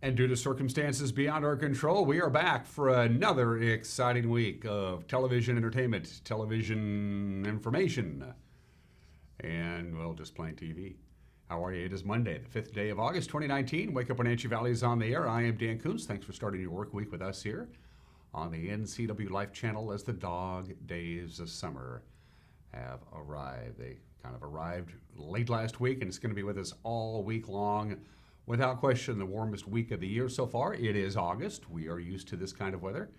And due to circumstances beyond our control, we are back for another exciting week of television entertainment, television information, and, well, just plain TV. How are you? It is Monday, the 5th day of August, 2019. Wake Up Wenatchee Valley is on the air. I am Dan Kuntz. Thanks for starting your work week with us here on the NCW Life channel as the dog days of summer have arrived. They kind of arrived late last week, and it's going to be with us all week long. Without question, the warmest week of the year so far. It is August. We are used to this kind of weather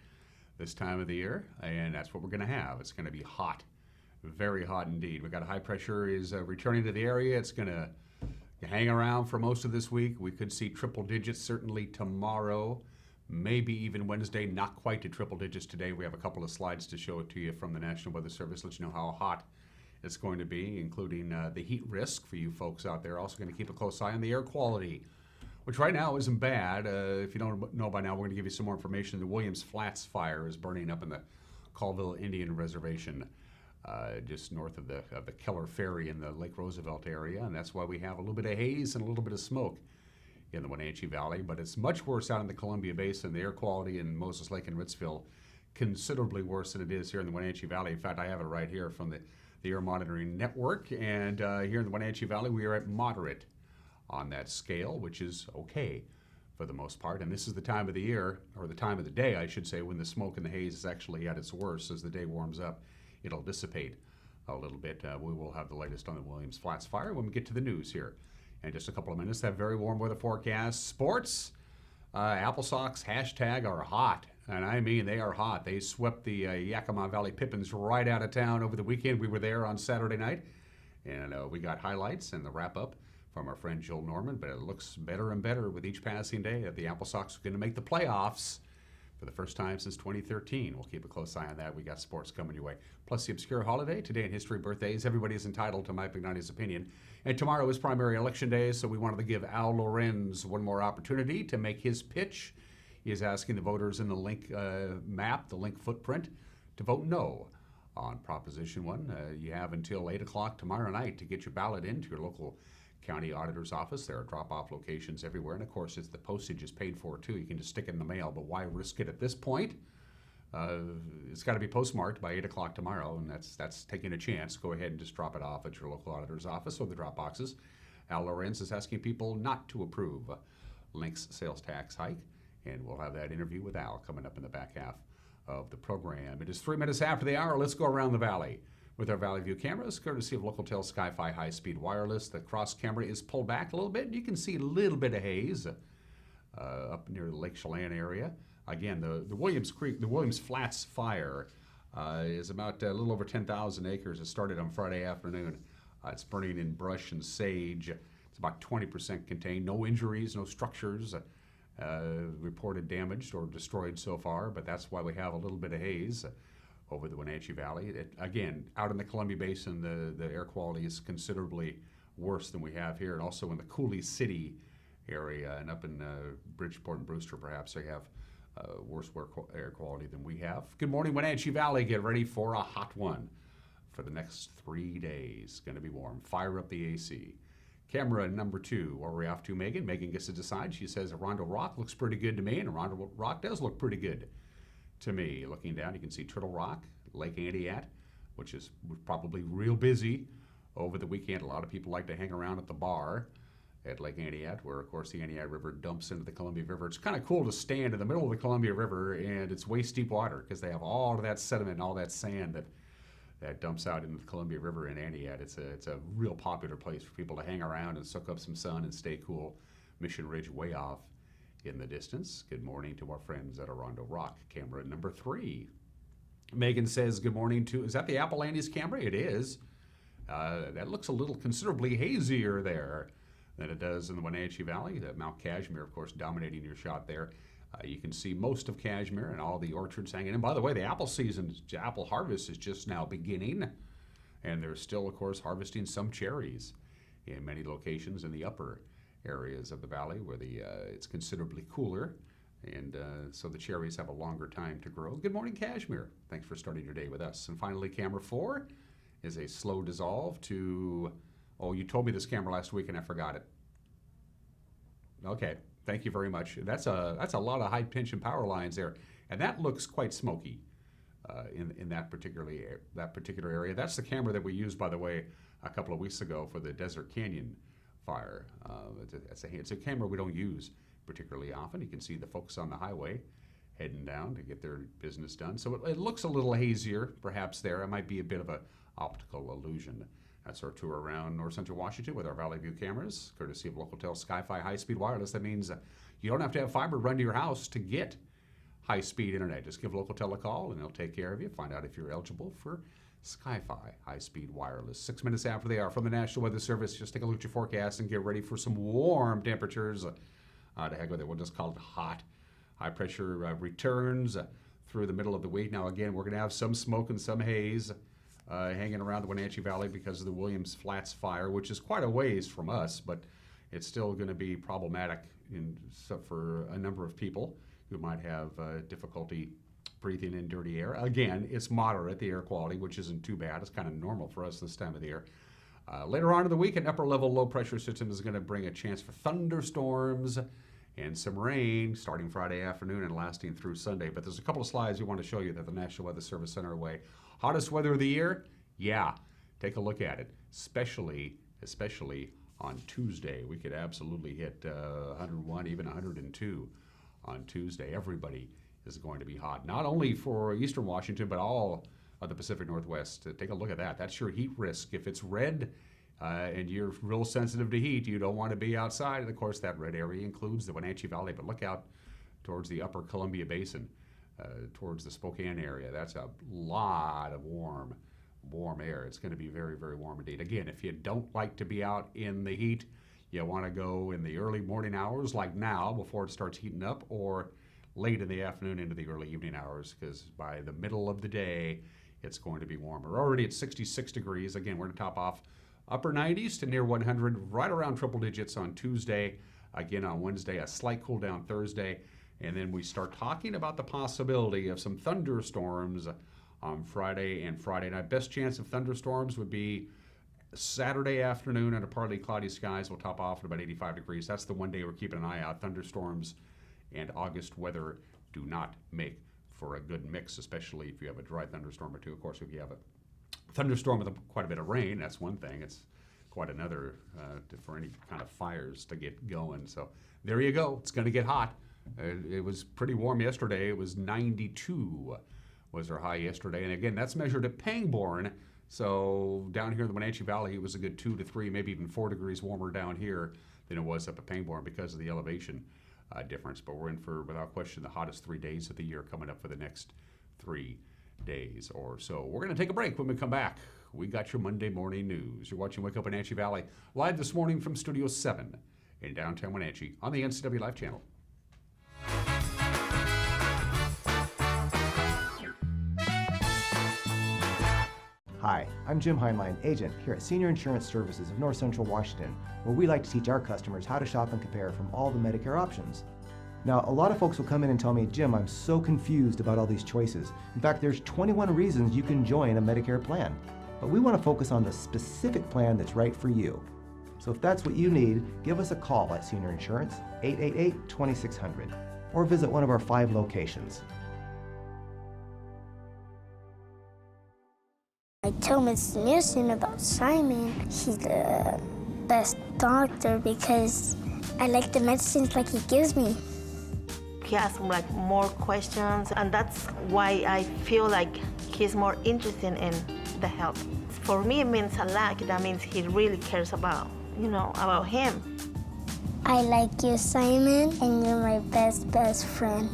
this time of the year, and that's what we're going to have. It's going to be hot, very hot indeed. We've got a high pressure is returning to the area. It's going to hang around for most of this week. We could see triple digits certainly tomorrow, maybe even Wednesday. Not quite to triple digits today. We have a couple of slides to show it to you from the National Weather Service, let you know how hot it's going to be, including the heat risk for you folks out there. Also going to keep a close eye on the air quality, which right now isn't bad. If you don't know by now, we're going to give you some more information. The Williams Flats fire is burning up in the Colville Indian Reservation, just north of the Keller Ferry in the Lake Roosevelt area, and that's why we have a little bit of haze and a little bit of smoke in the Wenatchee Valley. But it's much worse out in the Columbia Basin. The air quality in Moses Lake and Ritzville considerably worse than it is here in the Wenatchee Valley. In fact, I have it right here from the Air Monitoring Network, and here in the Wenatchee Valley, we are at moderate on that scale, which is okay for the most part. And this is the time of the year, or the time of the day, I should say, when the smoke and the haze is actually at its worst. As the day warms up, it'll dissipate a little bit. We will have the latest on the Williams Flats fire when we get to the news here in just a couple of minutes. That very warm weather forecast. Sports, Apple Sox hashtag are hot. And I mean, they are hot. They swept the Yakima Valley Pippins right out of town over the weekend. We were there on Saturday night, and we got highlights and the wrap-up from our friend Joel Norman, but it looks better and better with each passing day that the Apple Sox are going to make the playoffs for the first time since 2013. We'll keep a close eye on that. We got sports coming your way. Plus the obscure holiday, today in history birthdays. Everybody is entitled to Mike Magnani's opinion. And tomorrow is primary election day, so we wanted to give Al Lorenz one more opportunity to make his pitch. He is asking the voters in the link map, the link footprint, to vote no on Proposition 1. You have until 8 o'clock tomorrow night to get your ballot into your local county auditor's office. There are drop-off locations everywhere, and of course, the postage is paid for too. You can just stick it in the mail, but why risk it at this point? It's got to be postmarked by 8 o'clock tomorrow, and that's taking a chance. Go ahead and just drop it off at your local auditor's office or the drop boxes. Al Lorenz is asking people not to approve Link's sales tax hike, and we'll have that interview with Al coming up in the back half of the program. It is 3 minutes after the hour. Let's go around the valley with our Valley View cameras, courtesy of Localtel Sky-Fi High-Speed Wireless. The cross camera is pulled back a little bit. You can see a little bit of haze up near the Lake Chelan area. Again, the Williams Flats fire is about a little over 10,000 acres. It started on Friday afternoon. It's burning in brush and sage. It's about 20% contained. No injuries, no structures reported damaged or destroyed so far, but that's why we have a little bit of haze over the Wenatchee Valley. Again, out in the Columbia Basin, the air quality is considerably worse than we have here, and also in the Coulee City area and up in Bridgeport and Brewster, perhaps they have worse air quality than we have. Good morning, Wenatchee Valley. Get ready for a hot one for the next 3 days. Going to be warm. Fire up the AC. Camera number 2, where are we off to, Megan? Megan gets to decide. She says Arundel Rock looks pretty good to me, and Arundel Rock does look pretty good to me. Looking down, you can see Turtle Rock, Lake Antioch, which is probably real busy over the weekend. A lot of people like to hang around at the bar at Lake Antioch, where, of course, the Antioch River dumps into the Columbia River. It's kind of cool to stand in the middle of the Columbia River, and it's waist deep water because they have all of that sediment and all that sand that dumps out into the Columbia River in Antioch. It's a real popular place for people to hang around and soak up some sun and stay cool. Mission Ridge way off in the distance. Good morning to our friends at Arundel Rock. Camera number 3. Megan says good morning to, is that the Apple Andes camera? It is. That looks a little considerably hazier there than it does in the Wenatchee Valley. Mount Cashmere, of course, dominating your shot there. You can see most of Cashmere and all the orchards hanging in. By the way, the apple season, apple harvest is just now beginning, and they're still, of course, harvesting some cherries in many locations in the upper areas of the valley where it's considerably cooler, and so the cherries have a longer time to grow. Good morning, Cashmere. Thanks for starting your day with us. And finally, camera 4 is a slow dissolve to, oh, you told me this camera last week and I forgot it. Okay, thank you very much. That's a lot of high tension power lines there, and that looks quite smoky in that particular area. That's the camera that we used, by the way, a couple of weeks ago for the Desert Canyon fire. It's a camera we don't use particularly often. You can see the folks on the highway heading down to get their business done. So it looks a little hazier, perhaps there. It might be a bit of an optical illusion. That's our tour around North Central Washington with our Valley View cameras, courtesy of Local-Tel Sky-Fi high-speed wireless. That means you don't have to have fiber run to your house to get high-speed internet. Just give Local-Tel a call, and they'll take care of you. Find out if you're eligible for Sky-Fi high-speed wireless. 6 minutes after they are from the National Weather Service. Just take a look at your forecast and get ready for some warm temperatures. To heck with it, we'll just call it hot. High pressure returns through the middle of the week. Now, again, we're going to have some smoke and some haze hanging around the Wenatchee Valley because of the Williams Flats fire, which is quite a ways from us, but it's still going to be problematic for a number of people who might have difficulty breathing in dirty air. Again, it's moderate, the air quality, which isn't too bad. It's kind of normal for us this time of the year. Later on in the week, an upper-level low-pressure system is going to bring a chance for thunderstorms and some rain starting Friday afternoon and lasting through Sunday. But there's a couple of slides we want to show you that the National Weather Service sent our way. Hottest weather of the year? Yeah, take a look at it, especially on Tuesday. We could absolutely hit 101, even 102 on Tuesday. Everybody is going to be hot, not only for Eastern Washington, but all of the Pacific Northwest. Take a look at that. That's your heat risk. If it's red and you're real sensitive to heat, you don't want to be outside. And of course, that red area includes the Wenatchee Valley, but look out towards the upper Columbia Basin, towards the Spokane area. That's a lot of warm air. It's going to be very, very warm indeed. Again, if you don't like to be out in the heat, you want to go in the early morning hours like now before it starts heating up, or late in the afternoon into the early evening hours, because by the middle of the day, it's going to be warmer. We're already at 66 degrees. Again, we're going to top off upper 90s to near 100, right around triple digits on Tuesday. Again, on Wednesday, a slight cool down Thursday. And then we start talking about the possibility of some thunderstorms on Friday and Friday night. Best chance of thunderstorms would be Saturday afternoon under partly cloudy skies. We'll top off at about 85 degrees. That's the one day we're keeping an eye out. Thunderstorms and August weather do not make for a good mix, especially if you have a dry thunderstorm or two. Of course, if you have a thunderstorm with quite a bit of rain, that's one thing. It's quite another for any kind of fires to get going. So there you go. It's going to get hot. It was pretty warm yesterday. It was 92 was our high yesterday. And again, that's measured at Pangbourne. So down here in the Wenatchee Valley, it was a good 2 to 3, maybe even 4 degrees warmer down here than it was up at Pangbourne because of the elevation difference. But we're in for, without question, the hottest 3 days of the year coming up for the next 3 days or so. We're going to take a break. When we come back, we got your Monday morning news. You're watching Wake Up Wenatchee Valley live this morning from Studio 7 in downtown Wenatchee on the NCW Live channel. Hi, I'm Jim Heinlein, agent here at Senior Insurance Services of North Central Washington, where we like to teach our customers how to shop and compare from all the Medicare options. Now, a lot of folks will come in and tell me, Jim, I'm so confused about all these choices. In fact, there's 21 reasons you can join a Medicare plan. But we want to focus on the specific plan that's right for you. So if that's what you need, give us a call at Senior Insurance, 888-2600, or visit one of our 5 locations. I told Mr. Nielsen about Simon. He's the best doctor because I like the medicines like he gives me. He asks like more questions, and that's why I feel like he's more interested in the health. For me, it means a lot. That means he really cares about, about him. I like you, Simon, and you're my best friend.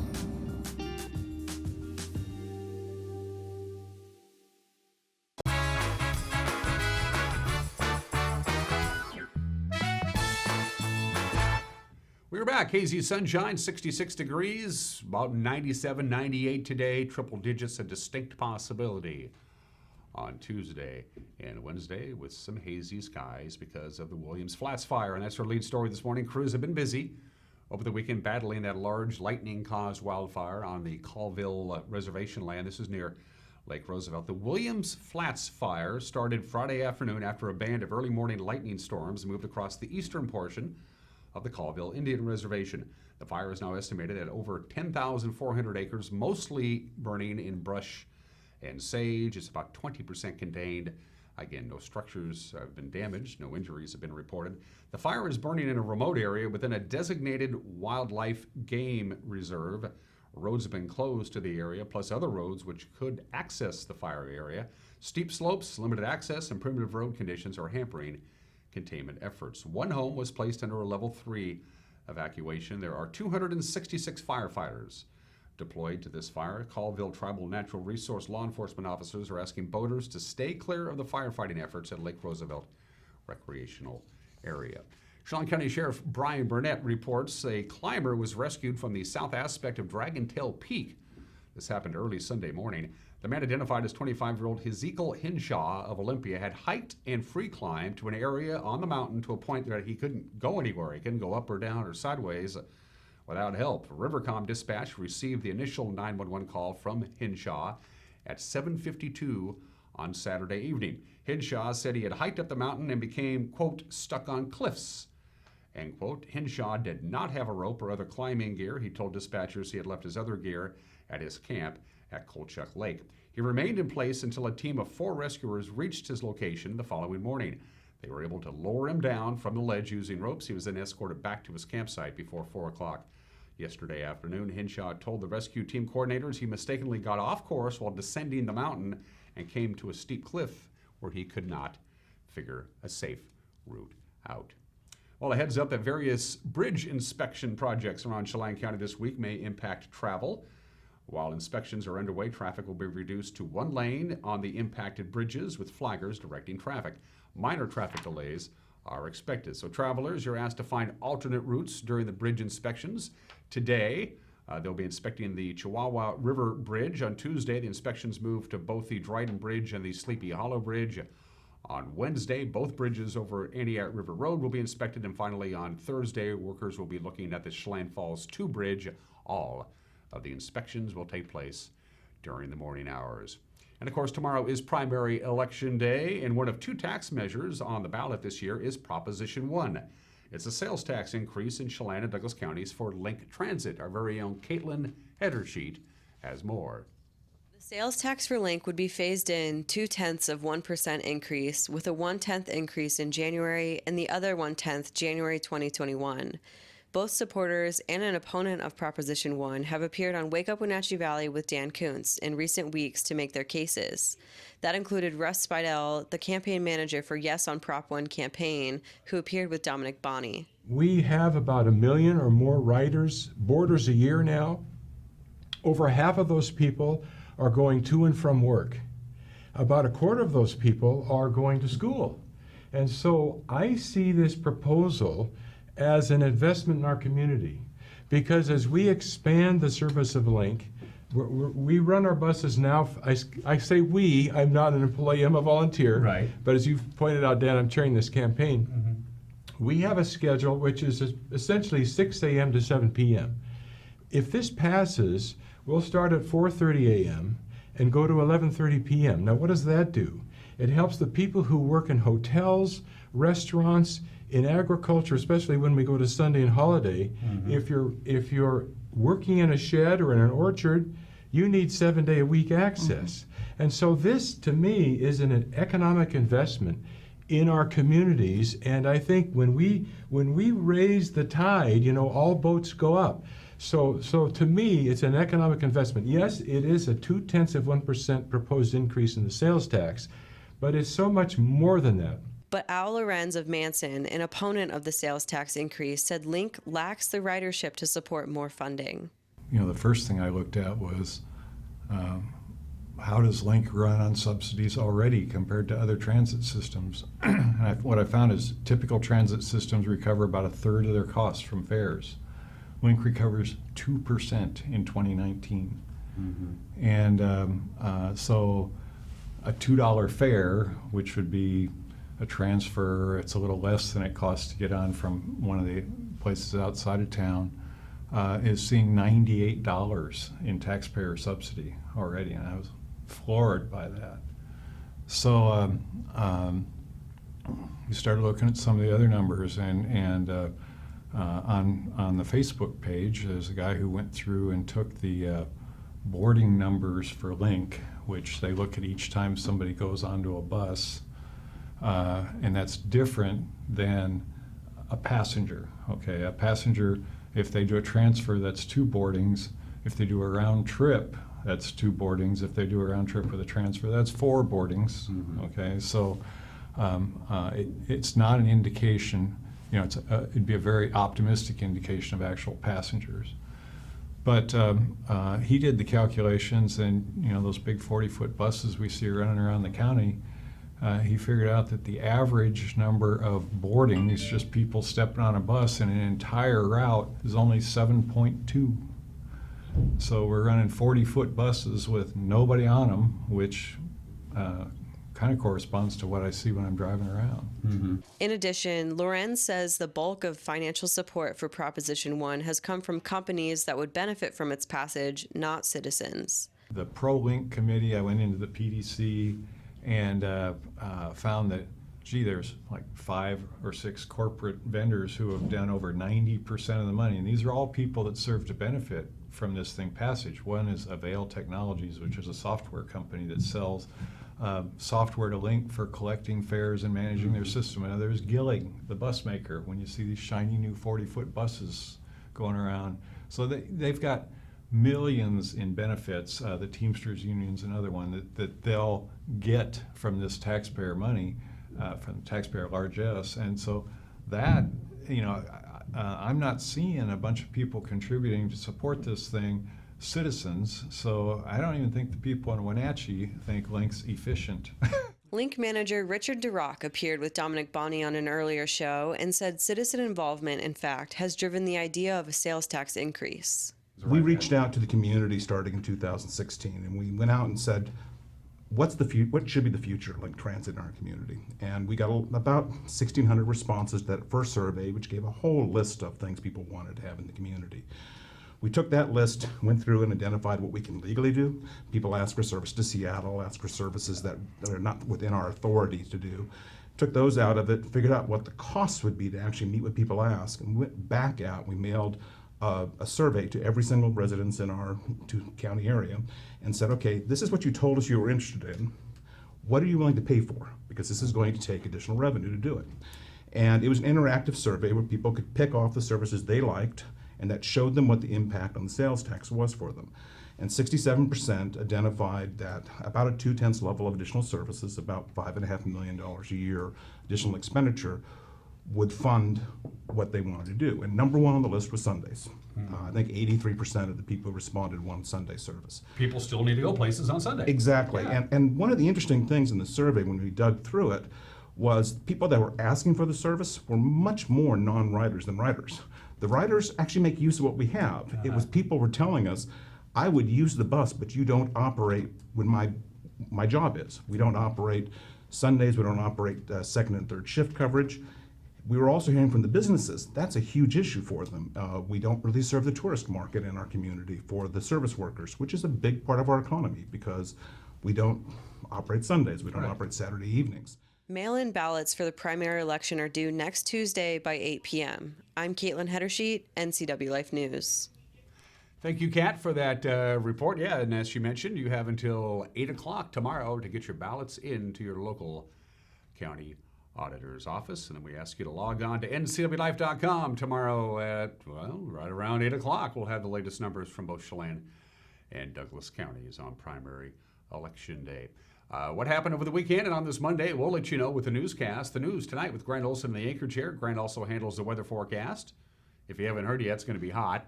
We're back. Hazy sunshine, 66 degrees, about 97, 98 today. Triple digits, a distinct possibility on Tuesday and Wednesday with some hazy skies because of the Williams Flats fire. And that's our lead story this morning. Crews have been busy over the weekend battling that large lightning-caused wildfire on the Colville Reservation land. This is near Lake Roosevelt. The Williams Flats fire started Friday afternoon after a band of early morning lightning storms moved across the eastern portion of the Colville Indian Reservation. The fire is now estimated at over 10,400 acres, mostly burning in brush and sage. It's about 20% contained. Again, no structures have been damaged, no injuries have been reported. The fire is burning in a remote area within a designated wildlife game reserve. Roads have been closed to the area, plus other roads which could access the fire area. Steep slopes, limited access, and primitive road conditions are hampering containment efforts. One home was placed under a level 3 evacuation. There are 266 firefighters deployed to this fire. Colville Tribal Natural Resource law enforcement officers are asking boaters to stay clear of the firefighting efforts at Lake Roosevelt Recreational Area. Chelan County Sheriff Brian Burnett reports a climber was rescued from the south aspect of Dragon Tail Peak. This happened early Sunday morning. The man, identified as 25-year-old Hezekiel Hinshaw of Olympia, had hiked and free climbed to an area on the mountain to a point that he couldn't go anywhere. He couldn't go up or down or sideways without help. Rivercom dispatch received the initial 911 call from Hinshaw at 7:52 on Saturday evening. Hinshaw said he had hiked up the mountain and became, quote, stuck on cliffs, end quote. Hinshaw did not have a rope or other climbing gear. He told dispatchers he had left his other gear at his camp at Kolchak Lake. He remained in place until a team of 4 rescuers reached his location the following morning. They were able to lower him down from the ledge using ropes. He was then escorted back to his campsite before 4 o'clock yesterday afternoon. Hinshaw told the rescue team coordinators he mistakenly got off course while descending the mountain and came to a steep cliff where he could not figure a safe route out. Well, a heads up that various bridge inspection projects around Chelan County this week may impact travel. While inspections are underway, traffic will be reduced to 1 lane on the impacted bridges with flaggers directing traffic. Minor traffic delays are expected. So travelers, you're asked to find alternate routes during the bridge inspections. Today, they'll be inspecting the Chihuahua River Bridge. On Tuesday, the inspections move to both the Dryden Bridge and the Sleepy Hollow Bridge. On Wednesday, both bridges over Antioch River Road will be inspected. And finally, on Thursday, workers will be looking at the Chelan Falls 2 Bridge. All of the inspections will take place during the morning hours. And of course, tomorrow is primary election day, and one of 2 tax measures on the ballot this year is Proposition 1. It's a sales tax increase in Chelan and Douglas counties for Link Transit. Our very own Caitlin Hedersheet has more. The sales tax for Link would be phased in 0.2% increase, with a 1/10 increase in January and the other 1/10 January 2021. Both supporters and an opponent of Proposition 1 have appeared on Wake Up Wenatchee Valley with Dan Kuntz in recent weeks to make their cases. That included Russ Spidell, the campaign manager for Yes on Prop 1 campaign, who appeared with Dominic Bonney. We have about 1 million or more boarders a year now. Over half of those people are going to and from work. About 1/4 of those people are going to school. And so I see this proposal as an investment in our community, because as we expand the service of Link, we run our buses now. I say we, I'm not an employee, I'm a volunteer. Right. But as you've pointed out, Dan, I'm chairing this campaign. Mm-hmm. We have a schedule which is essentially 6 a.m. to 7 p.m. If this passes, we'll start at 4:30 a.m. and go to 11:30 p.m. Now, what does that do? It helps the people who work in hotels, restaurants, in agriculture, especially when we go to Sunday and holiday. Mm-hmm. If you're working in a shed or in an orchard, you need 7-day-a-week access. Mm-hmm. And so this, to me, is an economic investment in our communities. And I think when we raise the tide, all boats go up. So to me, it's an economic investment. Yes, it is a 0.2% proposed increase in the sales tax, but it's so much more than that. But Al Lorenz of Manson, an opponent of the sales tax increase, said Link lacks the ridership to support more funding. The first thing I looked at was how does Link run on subsidies already compared to other transit systems? And what I found is typical transit systems recover about 1/3 of their costs from fares. Link recovers 2% in 2019. Mm-hmm. And so a $2 fare, which would be a transfer, it's a little less than it costs to get on from one of the places outside of town, is seeing $98 in taxpayer subsidy already, and I was floored by that. So we started looking at some of the other numbers, and on the Facebook page, there's a guy who went through and took the boarding numbers for Link, which they look at each time somebody goes onto a bus, and that's different than a passenger. Okay, a passenger, if they do a transfer, that's 2 boardings. If they do a round trip, that's 2 boardings. If they do a round trip with a transfer, that's 4 boardings. Okay, so it's not an indication. You know, it'd be a very optimistic indication of actual passengers. But he did the calculations, and you know, those big 40-foot buses we see running around the county, he figured out that the average number of boardings, just people stepping on a bus in an entire route, is only 7.2. So we're running 40-foot buses with nobody on them, which kind of corresponds to what I see when I'm driving around. In addition, Lorenz says the bulk of financial support for Proposition 1 has come from companies that would benefit from its passage, not citizens. The ProLink committee, I went into the PDC and found that, gee, there's like 5 or 6 corporate vendors who have done over 90% of the money. And these are all people that serve to benefit from this thing passage. One is Avail Technologies, which is a software company that sells software to Link for collecting fares and managing their system. Another is Gillig, the bus maker, when you see these shiny new 40-foot buses going around. So they've got millions in benefits, the Teamsters Union's another one, that they'll get from this taxpayer money, from taxpayer largesse. And so that, you know, I'm not seeing a bunch of people contributing to support this thing, citizens, so I don't even think the people in Wenatchee think Link's efficient. Link manager Richard DeRock appeared with Dominic Bonney on an earlier show and said citizen involvement, in fact, has driven the idea of a sales tax increase. We reached out to the community starting in 2016, and we went out and said, what should be the future of Link Transit in our community? And we got about 1,600 responses to that first survey, which gave a whole list of things people wanted to have in the community. We took that list, went through and identified what we can legally do. People asked for service to Seattle, asked for services that are not within our authority to do. Took those out of it, figured out what the costs would be to actually meet what people ask, and went back out. We mailed a survey to every single residence in our 2-county area and said, okay, this is what you told us you were interested in. What are you willing to pay for? Because this is going to take additional revenue to do it. And it was an interactive survey where people could pick off the services they liked, and that showed them what the impact on the sales tax was for them. And 67% identified that about a 2/10 level of additional services, about $5.5 million a year additional expenditure, would fund what they wanted to do. And number 1 on the list was Sundays. I think 83% of the people who responded wanted Sunday service. People still need to go places on Sunday. Exactly. Yeah. And one of the interesting things in the survey when we dug through it was people that were asking for the service were much more non-riders than riders. The riders actually make use of what we have. It was people were telling us, I would use the bus, but you don't operate when my job is. We don't operate Sundays, we don't operate second and third shift coverage. We were also hearing from the businesses, that's a huge issue for them. We don't really serve the tourist market in our community for the service workers, which is a big part of our economy because we don't operate Sundays, we don't operate Saturday evenings. Mail-in ballots for the primary election are due next Tuesday by 8 p.m. I'm Caitlin Hedersheet, NCW Life News. Thank you, Kat, for that report. Yeah, and as she mentioned, you have until 8 o'clock tomorrow to get your ballots into your local county auditor's office. And then we ask you to log on to ncwlife.com tomorrow at, well, right around 8 o'clock. We'll have the latest numbers from both Chelan and Douglas counties on primary election day. What happened over the weekend and on this Monday, we'll let you know with the newscast. The news tonight with Grant Olson in the anchor chair. Grant also handles the weather forecast. If you haven't heard yet, it's going to be hot.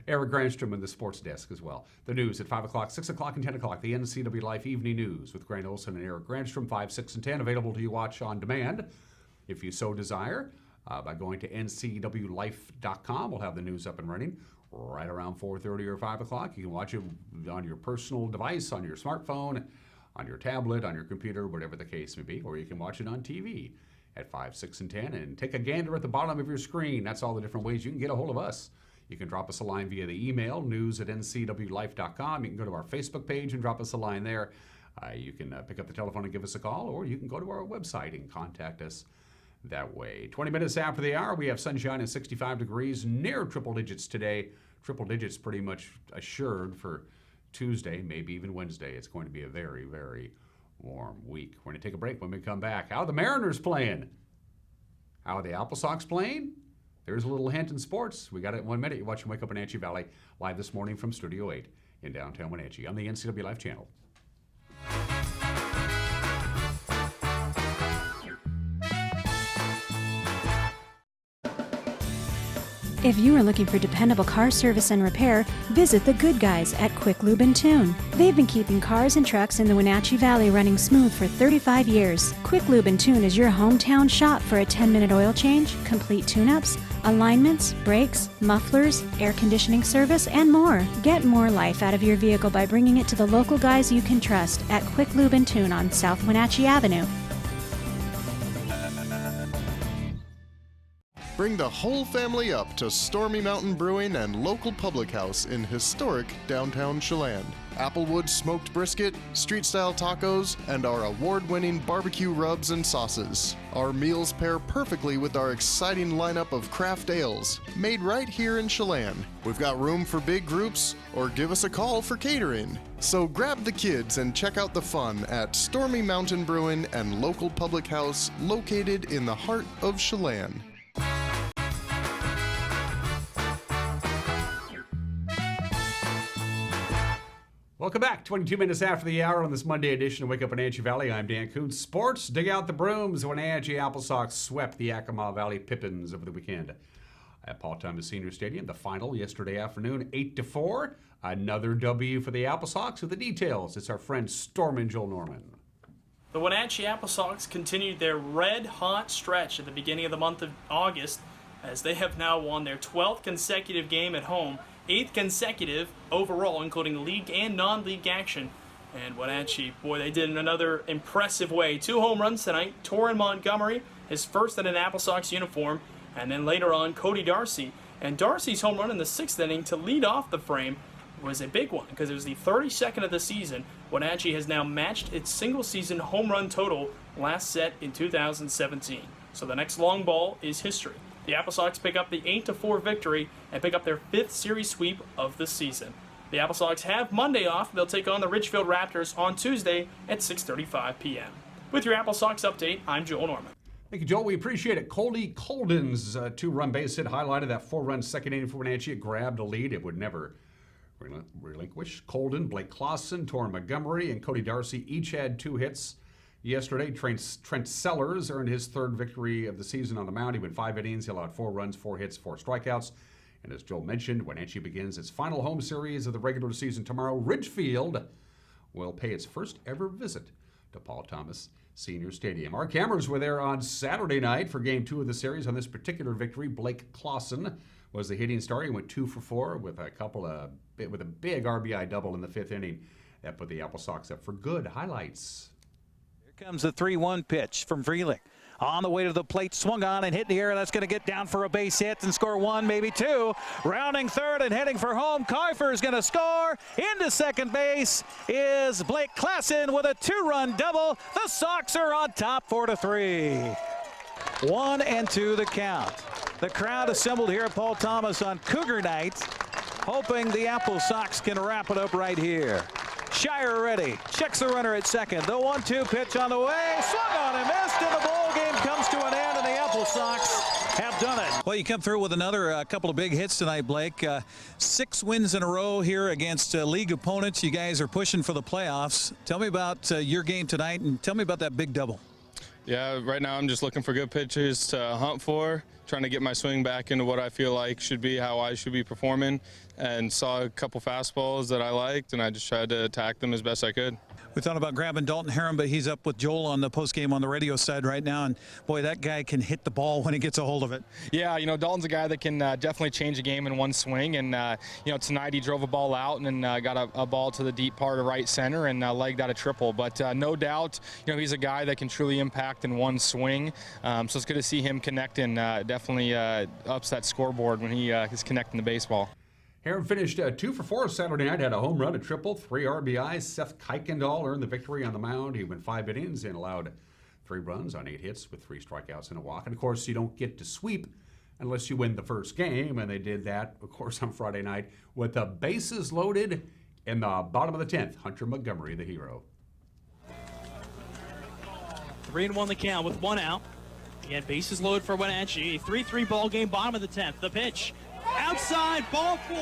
Eric Granstrom in the sports desk as well. The news at 5 o'clock, 6 o'clock, and 10 o'clock. The NCW Life Evening News with Grant Olson and Eric Granstrom, 5, 6, and 10. Available to you watch on demand if you so desire by going to ncwlife.com. We'll have the news up and running right around 4:30 or 5 o'clock. You can watch it on your personal device, on your smartphone, on your tablet, on your computer, whatever the case may be, or you can watch it on TV at 5, 6, and 10. And take a gander at the bottom of your screen. That's all the different ways you can get a hold of us. You can drop us a line via the email, news@ncwlife.com. You can go to our Facebook page and drop us a line there. You can pick up the telephone and give us a call, or you can go to our website and contact us that way. 20 minutes after the hour, we have sunshine and 65 degrees, near triple digits today. Triple digits pretty much assured for Tuesday, maybe even Wednesday. It's going to be a very, very warm week. We're going to take a break. When we come back, how are the Mariners playing? How are the Apple Sox playing? There's a little hint in sports. We got it in 1 minute. You're watching Wake Up Wenatchee Valley live this morning from Studio 8 in downtown Wenatchee on the NCW Live channel. If you are looking for dependable car service and repair, visit the good guys at Quick Lube and Tune. They've been keeping cars and trucks in the Wenatchee Valley running smooth for 35 years. Quick Lube and Tune is your hometown shop for a 10-minute oil change, complete tune-ups, alignments, brakes, mufflers, air conditioning service, and more. Get more life out of your vehicle by bringing it to the local guys you can trust at Quick Lube and Tune on South Wenatchee Avenue. Bring the whole family up to Stormy Mountain Brewing and local public house in historic downtown Chelan. Applewood smoked brisket, street-style tacos, and our award-winning barbecue rubs and sauces. Our meals pair perfectly with our exciting lineup of craft ales, made right here in Chelan. We've got room for big groups, or give us a call for catering. So grab the kids and check out the fun at Stormy Mountain Brewing and local public house located in the heart of Chelan. Welcome back. 22 minutes after the hour on this Monday edition of Wake Up Wenatchee Valley. I'm Dan Kuntz. Sports, dig out the brooms. The Wenatchee Apple Sox swept the Yakima Valley Pippins over the weekend at Paul Thomas Senior Stadium. The final yesterday afternoon, 8-4. Another W for the Apple Sox. With the details, it's our friend Stormin' Joel Norman. The Wenatchee Apple Sox continued their red-hot stretch at the beginning of the month of August, as they have now won their 12th consecutive game at home, 8th consecutive overall, including league and non-league action. And Wenatchee, boy, they did in another impressive way. 2 home runs tonight. Torrin Montgomery, his first in an Apple Sox uniform, and then later on, Cody Darcy. And Darcy's home run in the 6th inning to lead off the frame was a big one, because it was the 32nd of the season. Wenatchee has now matched its single-season home run total last set in 2017. So the next long ball is history. The Apple Sox pick up the 8-4 victory and pick up their 5th series sweep of the season. The Apple Sox have Monday off. They'll take on the Ridgefield Raptors on Tuesday at 6:35 p.m. With your Apple Sox update, I'm Joel Norman. Thank you, Joel. We appreciate it. Coldy Colden's 2-run base hit highlighted that 4-run second inning for Wenatchee. It grabbed a lead it would never relinquish. Colden, Blake Clausen, Torrin Montgomery, and Cody Darcy each had 2 hits. Yesterday, Trent Sellers earned his 3rd victory of the season on the mound. He went 5 innings. He allowed 4 runs, 4 hits, 4 strikeouts. And as Joel mentioned, Wenatchee begins its final home series of the regular season tomorrow. Ridgefield will pay its first ever visit to Paul Thomas Senior Stadium. Our cameras were there on Saturday night for Game 2 of the series. On this particular victory, Blake Clausen was the hitting star. He went 2 for 4 with a big RBI double in the 5th inning. That put the Apple Sox up for good. Highlights. Comes the 3-1 pitch from Freeling. On the way to the plate, swung on and hit in the air. That's going to get down for a base hit and score 1, maybe 2. Rounding third and heading for home. Kuifer is going to score. Into second base is Blake Clausen with a 2-run double. The Sox are on top 4-3. 1-2 the count. The crowd assembled here at Paul Thomas on Cougar night, hoping the Apple Sox can wrap it up right here. Shire ready, checks the runner at second. The 1-2 pitch on the way, swung on and missed, and the ball game comes to an end, and the Apple Sox have done it. Well, you come through with another couple of big hits tonight, Blake. 6 wins in a row here against league opponents. You guys are pushing for the playoffs. Tell me about your game tonight, and tell me about that big double. Yeah, right now I'm just looking for good pitches to hunt for, trying to get my swing back into what I feel like should be how I should be performing, and saw a couple fastballs that I liked, and I just tried to attack them as best I could. We thought about grabbing Dalton Heron, but he's up with Joel on the postgame on the radio side right now, and boy, that guy can hit the ball when he gets a hold of it. Yeah, you know, Dalton's a guy that can definitely change a game in one swing, and you know, tonight he drove a ball out and then got a ball to the deep part of right center and legged out a triple. But no doubt, you know, he's a guy that can truly impact in one swing. So it's good to see him connect, and definitely ups that scoreboard when he is connecting the baseball. Heron finished 2 for 4 Saturday night, had a home run, a triple, 3 RBIs. Seth Kuykendall earned the victory on the mound. He went 5 innings and allowed 3 runs on 8 hits with 3 strikeouts and a walk. And of course, you don't get to sweep unless you win the first game, and they did that, of course, on Friday night with the bases loaded in the bottom of the 10th. Hunter Montgomery, the hero. 3-1 the count with 1 out. Again, bases loaded for Wenatchee. A 3-3 ball game, bottom of the 10th. The pitch outside, ball 4,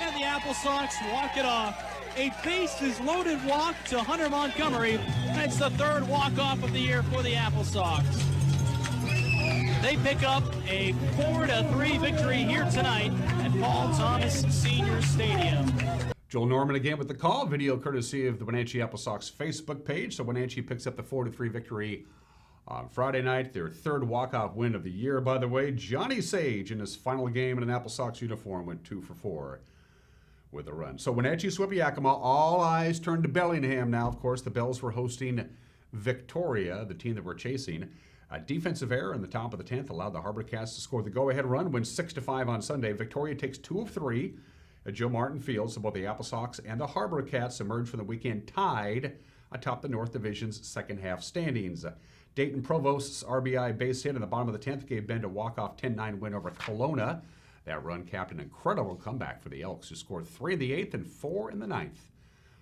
and the Apple Sox walk it off. A bases loaded walk to Hunter Montgomery. That's the 3rd walk-off of the year for the Apple Sox. They pick up a 4-3 victory here tonight at Paul Thomas Senior Stadium. Joel Norman again with the call. Video courtesy of the Wenatchee Apple Sox Facebook page. So Wenatchee picks up the 4-3 victory on Friday night. Their 3rd walk-off win of the year, by the way. Johnny Sage in his final game in an Apple Sox uniform went 2 for 4 with a run. So Wenatchee swept Yakima. All eyes turned to Bellingham now. Of course, the Bells were hosting Victoria, the team that we're chasing. A defensive error in the top of the 10th allowed the Harbor Cats to score the go-ahead run, win 6-5 on Sunday. Victoria takes 2 of 3 at Joe Martin Field, so both the Apple Sox and the Harbor Cats emerged from the weekend tied atop the North Division's second half standings. Dayton Provost's RBI base hit in the bottom of the 10th gave Bend a walk-off 10-9 win over Kelowna. That run capped an incredible comeback for the Elks, who scored 3 in the 8th and 4 in the 9th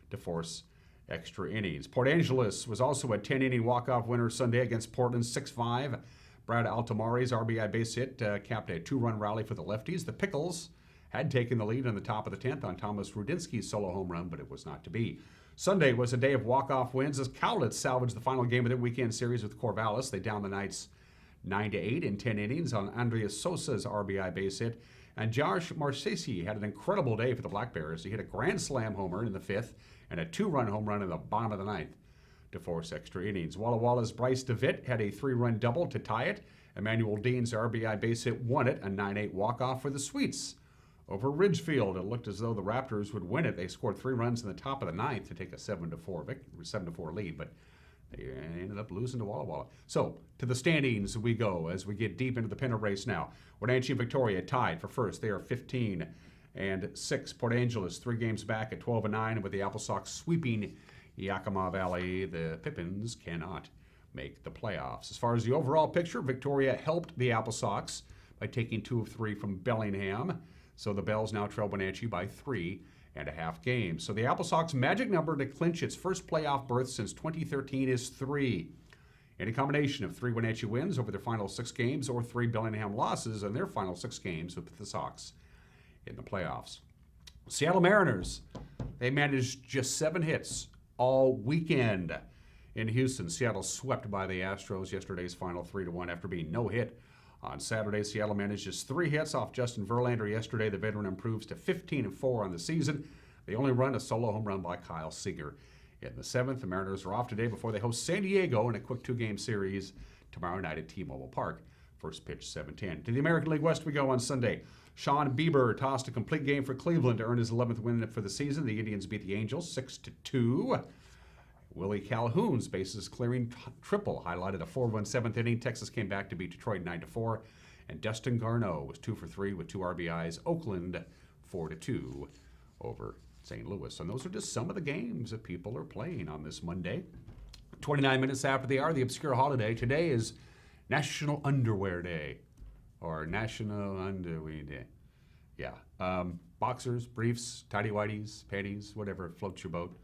to force extra innings. Port Angeles was also a 10-inning walk-off winner Sunday against Portland 6-5. Brad Altamari's RBI base hit capped a 2-run rally for the lefties. The Pickles had taken the lead in the top of the 10th on Thomas Rudinsky's solo home run, but it was not to be. Sunday was a day of walk-off wins as Cowlitz salvaged the final game of their weekend series with Corvallis. They downed the Knights 9-8 in 10 innings on Andreas Sosa's RBI base hit. And Josh Marchesi had an incredible day for the Black Bears. He hit a grand slam homer in the 5th and a 2-run home run in the bottom of the 9th to force extra innings. Walla Walla's Bryce DeVitt had a 3-run double to tie it. Emmanuel Dean's RBI base hit won it, a 9-8 walk-off for the Sweets. Over Ridgefield, it looked as though the Raptors would win it. They scored 3 runs in the top of the 9th to take a 7-4 lead, but they ended up losing to Walla Walla. So, to the standings we go as we get deep into the pennant race now. Wenatchee and Victoria tied for first. They are 15 and 6. Port Angeles 3 games back at 12 and 9, and with the Apple Sox sweeping Yakima Valley, the Pippins cannot make the playoffs. As far as the overall picture, Victoria helped the Apple Sox by taking 2 of 3 from Bellingham. So the Bells now trail Wenatchee by 3.5 games. So the Apple Sox magic number to clinch its first playoff berth since 2013 is 3. In a combination of 3 Wenatchee wins over their final 6 games or 3 Bellingham losses in their final 6 games with the Sox in the playoffs. Seattle Mariners, they managed just 7 hits all weekend in Houston. Seattle swept by the Astros yesterday's final 3-1 after being no hit. On Saturday, Seattle managed just 3 hits off Justin Verlander yesterday. The veteran improves to 15-4 on the season. They only run a solo home run by Kyle Seager. In the 7th, the Mariners are off today before they host San Diego in a quick 2-game series tomorrow night at T-Mobile Park. First pitch 7:10. To the American League West we go on Sunday. Sean Bieber tossed a complete game for Cleveland to earn his 11th win for the season. The Indians beat the Angels 6-2. Willie Calhoun's bases clearing triple highlighted a 4-1 7th inning. Texas came back to beat Detroit 9-4. And Dustin Garneau was 2 for 3 with 2 RBIs. Oakland 4-2 over St. Louis. And those are just some of the games that people are playing on this Monday. 29 minutes after the hour, the obscure holiday. Today is National Underwear Day. Or National Underwear Day. Yeah. Boxers, briefs, tighty-whities, panties, whatever floats your boat.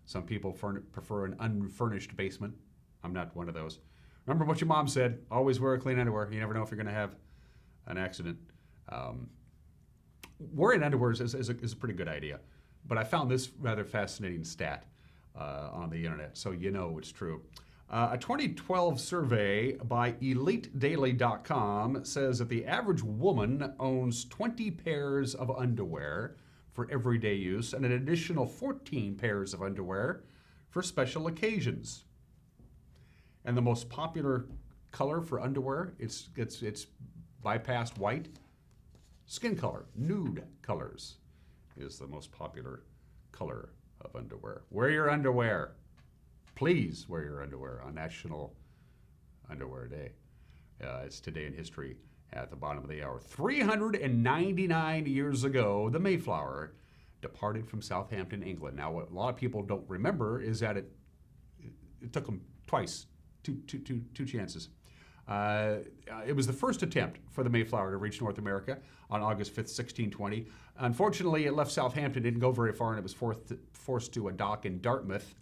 Some people prefer an unfurnished basement. I'm not one of those. Remember what your mom said. Always wear clean underwear. You never know if you're going to have an accident. Wearing underwear is a pretty good idea. But I found this rather fascinating stat on the internet, so you know it's true. A 2012 survey by EliteDaily.com says that the average woman owns 20 pairs of underwear for everyday use and an additional 14 pairs of underwear for special occasions. And the most popular color for underwear, it's bypassed white. Skin color, nude colors is the most popular color of underwear. Wear your underwear. Please wear your underwear on National Underwear Day. It's today in history at the bottom of the hour. 399 years ago, the Mayflower departed from Southampton, England. Now, what a lot of people don't remember is that it took them twice two chances. It was the first attempt for the Mayflower to reach North America on August 5th, 1620. Unfortunately, it left Southampton, didn't go very far, and it was forced to a dock in Dartmouth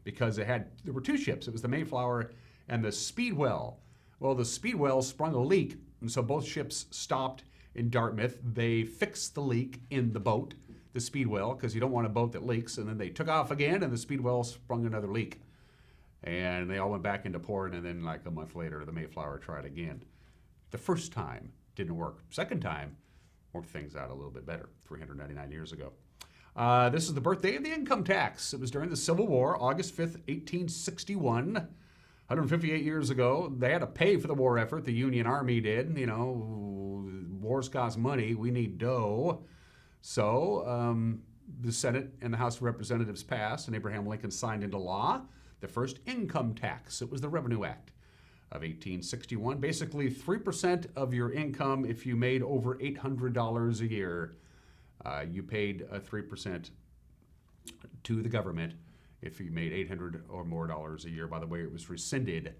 because there were two ships. It was the Mayflower and the Speedwell. Well, the Speedwell sprung a leak, and so both ships stopped in Dartmouth. They fixed the leak in the boat, the Speedwell, because you don't want a boat that leaks, and then they took off again, and the Speedwell sprung another leak. And they all went back into port, and then like a month later, the Mayflower tried again. The first time didn't work. Second time worked things out a little bit better, 399 years ago. This is the birthday of the income tax. It was during the Civil War, August 5th, 1861. 158 years ago, they had to pay for the war effort. The Union Army did. You know, wars cost money. We need dough. So the Senate and the House of Representatives passed, and Abraham Lincoln signed into law the first income tax. It was the Revenue Act of 1861. Basically, 3% of your income if you made over $800 a year. You paid 3% to the government if you made $800 or more a year. By the way, it was rescinded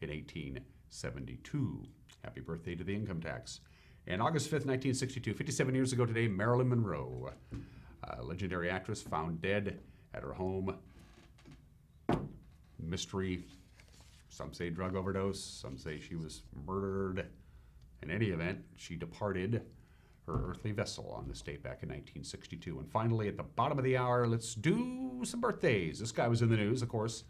in 1872. Happy birthday to the income tax. And August 5th, 1962, 57 years ago today, Marilyn Monroe, a legendary actress, found dead at her home. Mystery. Some say drug overdose. Some say she was murdered. In any event, she departed her earthly vessel on this date back in 1962. And finally, at the bottom of the hour, let's do some birthdays. This guy was in the news, of course,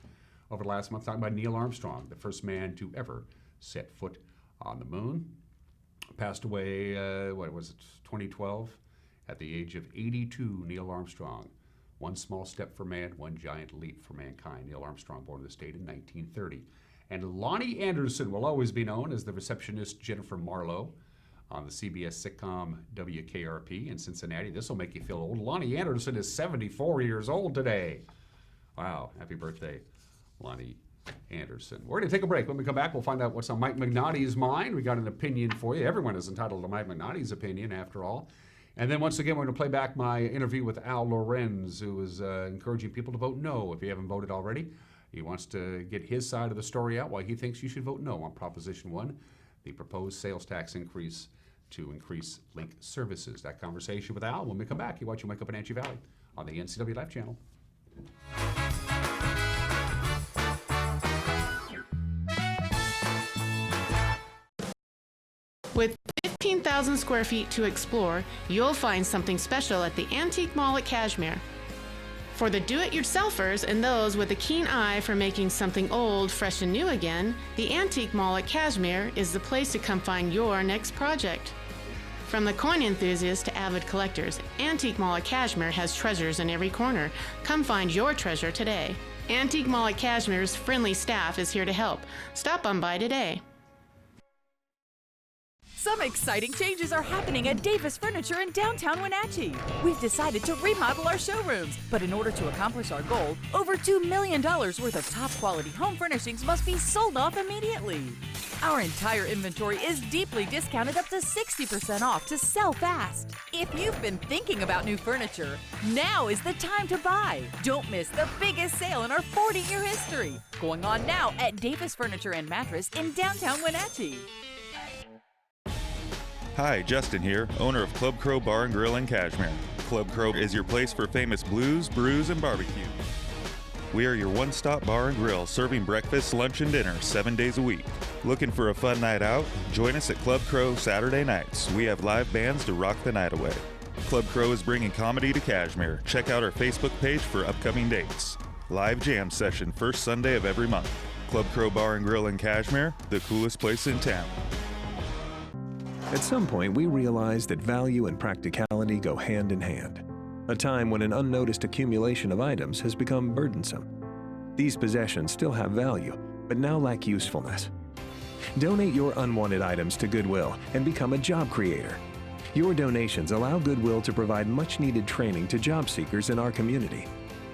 over the last month, talking about Neil Armstrong, the first man to ever set foot on the moon. Passed away, 2012? At the age of 82, Neil Armstrong. One small step for man, one giant leap for mankind. Neil Armstrong, born in the state in 1930. And Lonnie Anderson will always be known as the receptionist Jennifer Marlowe on the CBS sitcom WKRP in Cincinnati. This will make you feel old. Lonnie Anderson is 74 years old today. Wow, happy birthday, Lonnie Anderson. We're going to take a break. When we come back, we'll find out what's on Mike Magnotti's mind. We got an opinion for you. Everyone is entitled to Mike Magnotti's opinion, after all. And then once again, we're going to play back my interview with Al Lorenz, who is encouraging people to vote no if you haven't voted already. He wants to get his side of the story out, why he thinks you should vote no on Proposition 1, the proposed sales tax increase to increase link services. That conversation with Al when we come back. You're watching Wake Up in Wenatchee Valley on the NCW Life channel. With 15,000 square feet to explore, you'll find something special at the Antique Mall at Cashmere. For the do-it-yourselfers and those with a keen eye for making something old, fresh and new again, the Antique Mall at Cashmere is the place to come find your next project. From the coin enthusiasts to avid collectors, Antique Mall at Cashmere has treasures in every corner. Come find your treasure today. Antique Mall at Cashmere's friendly staff is here to help. Stop on by today. Some exciting changes are happening at Davis Furniture in downtown Wenatchee. We've decided to remodel our showrooms, but in order to accomplish our goal, over $2 million worth of top-quality home furnishings must be sold off immediately. Our entire inventory is deeply discounted up to 60% off to sell fast. If you've been thinking about new furniture, now is the time to buy. Don't miss the biggest sale in our 40-year history. Going on now at Davis Furniture and Mattress in downtown Wenatchee. Hi, Justin here, owner of Club Crow Bar and Grill in Cashmere. Club Crow is your place for famous blues, brews, and barbecue. We are your one-stop bar and grill, serving breakfast, lunch, and dinner 7 days a week. Looking for a fun night out? Join us at Club Crow Saturday nights. We have live bands to rock the night away. Club Crow is bringing comedy to Cashmere. Check out our Facebook page for upcoming dates. Live jam session first Sunday of every month. Club Crow Bar and Grill in Cashmere, the coolest place in town. At some point, we realized that value and practicality go hand in hand. A time when an unnoticed accumulation of items has become burdensome. These possessions still have value, but now lack usefulness. Donate your unwanted items to Goodwill and become a job creator. Your donations allow Goodwill to provide much-needed training to job seekers in our community.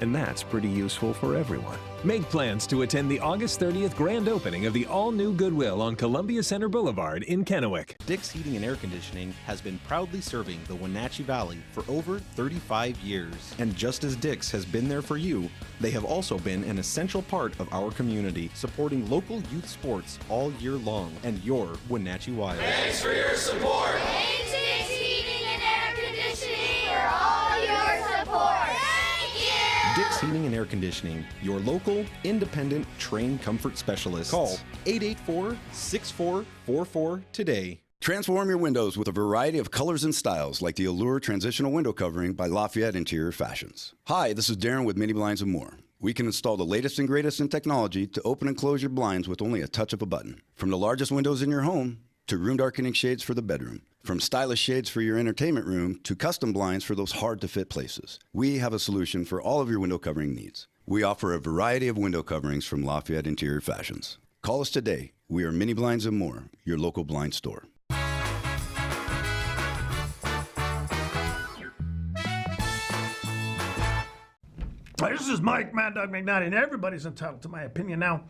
And that's pretty useful for everyone. Make plans to attend the August 30th grand opening of the all-new Goodwill on Columbia Center Boulevard in Kennewick. Dick's Heating and Air Conditioning has been proudly serving the Wenatchee Valley for over 35 years. And just as Dick's has been there for you, they have also been an essential part of our community, supporting local youth sports all year long and your Wenatchee Wild. Thanks for your support. Thanks, Dick's Heating and Air Conditioning, for all your support. Thank you. Dick's Heating and Air Conditioning, your local, independent, trained comfort specialist. Call 884-6444 today. Transform your windows with a variety of colors and styles like the Allure Transitional Window Covering by Lafayette Interior Fashions. Hi, this is Darren with Mini Blinds & More. We can install the latest and greatest in technology to open and close your blinds with only a touch of a button. From the largest windows in your home to room darkening shades for the bedroom. From stylish shades for your entertainment room to custom blinds for those hard-to-fit places. We have a solution for all of your window covering needs. We offer a variety of window coverings from Lafayette Interior Fashions. Call us today. We are Mini Blinds & More, your local blind store. This is Mike, Mad Dog McNally, and everybody's entitled to my opinion. Now,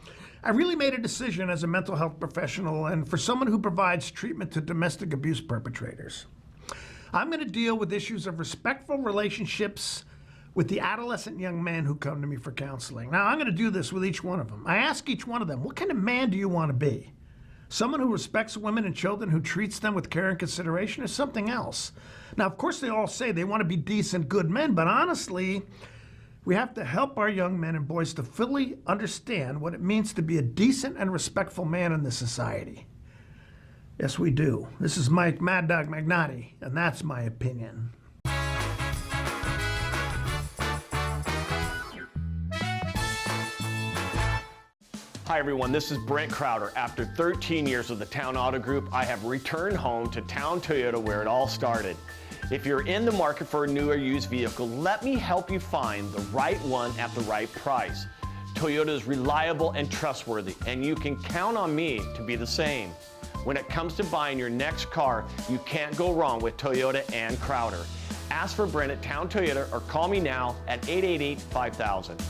I really made a decision as a mental health professional and for someone who provides treatment to domestic abuse perpetrators. I'm going to deal with issues of respectful relationships with the adolescent young men who come to me for counseling. Now, I'm going to do this with each one of them. I ask each one of them, what kind of man do you want to be? Someone who respects women and children, who treats them with care and consideration, or something else? Now, of course, they all say they want to be decent, good men, but honestly, we have to help our young men and boys to fully understand what it means to be a decent and respectful man in this society. Yes, we do. This is Mike Mad Dog Magnotti, and that's my opinion. Hi everyone, this is Brent Crowder. After 13 years with the Town Auto Group, I have returned home to Town Toyota where it all started. If you're in the market for a new or used vehicle, let me help you find the right one at the right price. Toyota is reliable and trustworthy, and you can count on me to be the same. When it comes to buying your next car, you can't go wrong with Toyota and Crowder. Ask for Brent at Town Toyota or call me now at 888-5000.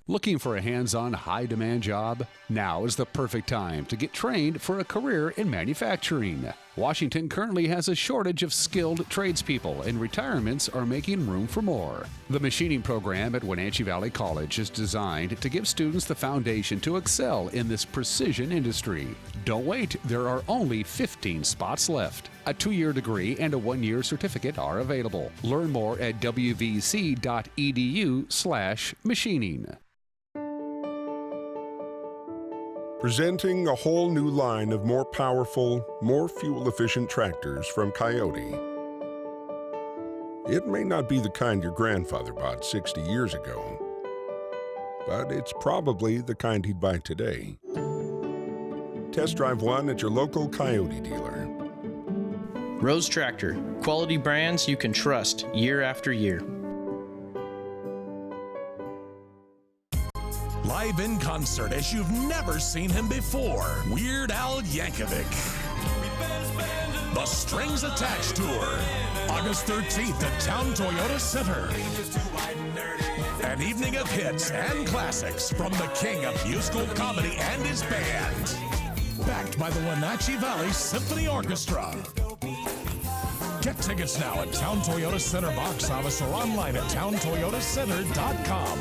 Looking for a hands-on, high-demand job? Now is the perfect time to get trained for a career in manufacturing. Washington currently has a shortage of skilled tradespeople, and retirements are making room for more. The machining program at Wenatchee Valley College is designed to give students the foundation to excel in this precision industry. Don't wait, there are only 15 spots left. A 2-year degree and a 1-year certificate are available. Learn more at wvc.edu/machining. Presenting a whole new line of more powerful, more fuel-efficient tractors from Coyote. It may not be the kind your grandfather bought 60 years ago, but it's probably the kind he'd buy today. Test drive one at your local Coyote dealer. Rose Tractor, quality brands you can trust year after year. Live in concert as you've never seen him before. Weird Al Yankovic. The Strings Attached Tour. August 13th at Town Toyota Center. An evening of hits and classics from the king of musical comedy and his band. Backed by the Wenatchee Valley Symphony Orchestra. Get tickets now at Town Toyota Center box office or online at towntoyotacenter.com.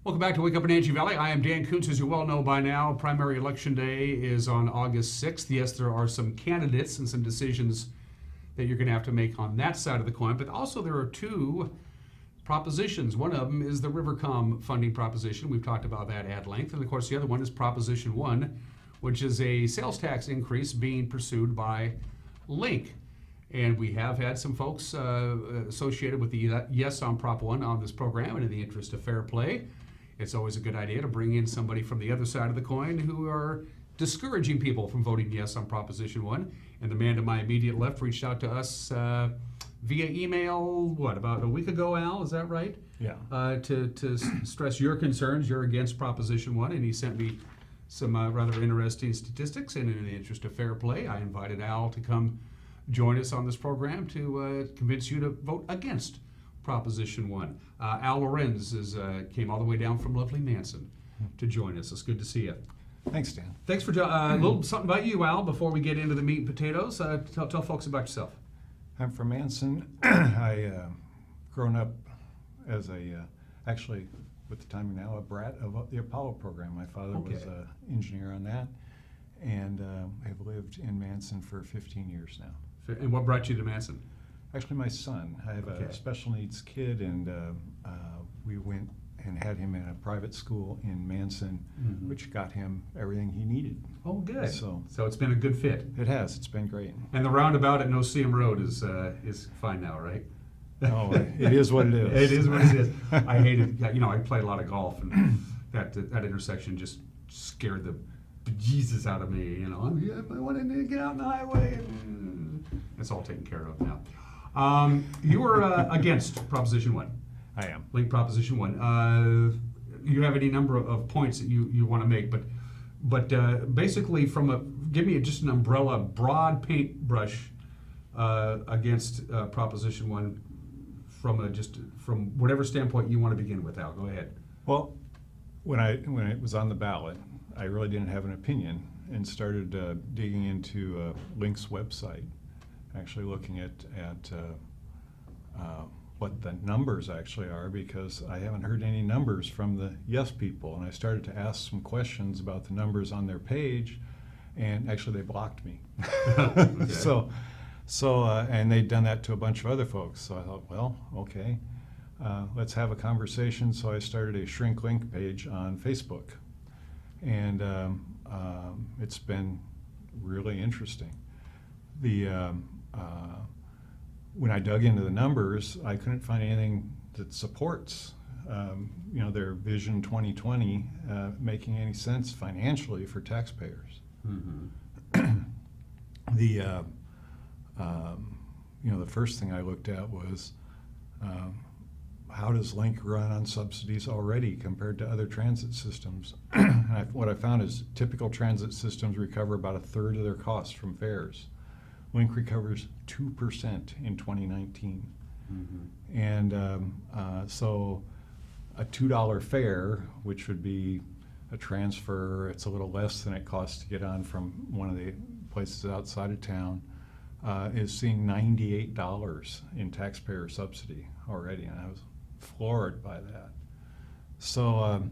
Welcome back to Wake Up Wenatchee Valley. I am Dan Kuntz. As you well know by now, primary election day is on August 6th. Yes, there are some candidates and some decisions that you're going to have to make on that side of the coin, but also there are two propositions. One of them is the Rivercom funding proposition. We've talked about that at length. And of course, the other one is Proposition 1, which is a sales tax increase being pursued by Link. And we have had some folks associated with the Yes on Prop 1 on this program, and in the interest of fair play, it's always a good idea to bring in somebody from the other side of the coin who are discouraging people from voting yes on Proposition 1. And the man to my immediate left reached out to us via email, about a week ago, Al? Is that right? Yeah. To stress your concerns. You're against Proposition 1, and he sent me some rather interesting statistics, and in the interest of fair play, I invited Al to come join us on this program to convince you to vote against Proposition 1. Al Lorenz came all the way down from lovely Manson to join us. It's good to see you. Thanks, Dan. Thanks for a little something about you, Al, before we get into the meat and potatoes. Tell folks about yourself. I'm from Manson. I grown up as actually, with the timing now, a brat of the Apollo program. My father was an engineer on that, and have lived in Manson for 15 years now. And what brought you to Manson? Actually, my son. I have a special needs kid, and we went and had him in a private school in Manson, which got him everything he needed. Oh, good. So it's been a good fit. It has. It's been great. And the roundabout at Noseum Road is fine now, right? Oh, it is what it is. It is what it is. I hated, I played a lot of golf, and that intersection just scared the bejesus out of me. I wanted to get out on the highway. It's all taken care of now. You were against Proposition 1. I am. Link Proposition 1. You have any number of points that you want to make, but basically give me just an umbrella, broad paintbrush against Proposition 1 from whatever standpoint you want to begin with. Al, go ahead. Well, when it was on the ballot, I really didn't have an opinion and started digging into Link's website, actually looking at what the numbers actually are, because I haven't heard any numbers from the yes people, and I started to ask some questions about the numbers on their page, and actually they blocked me. So and they'd done that to a bunch of other folks. So I thought, well, okay, let's have a conversation. So I started a Shrink Link page on Facebook, and it's been really interesting. When I dug into the numbers, I couldn't find anything that supports, their Vision 2020 making any sense financially for taxpayers. The first thing I looked at was how does Link run on subsidies already compared to other transit systems? And what I found is typical transit systems recover about a third of their costs from fares. Link recovers 2% in 2019. And so a $2 fare, which would be a transfer, it's a little less than it costs to get on from one of the places outside of town, is seeing $98 in taxpayer subsidy already, and I was floored by that. So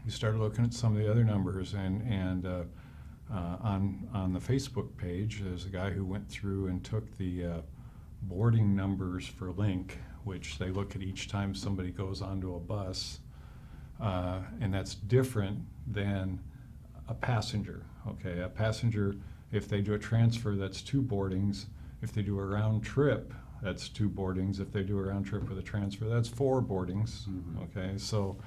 we started looking at some of the other numbers, and on the Facebook page, there's a guy who went through and took the boarding numbers for Link, which they look at each time somebody goes onto a bus, and that's different than a passenger. Okay, a passenger, if they do a transfer, that's 2 boardings. If they do a round trip, that's 2 boardings. If they do a round trip with a transfer, that's 4 boardings. Okay, so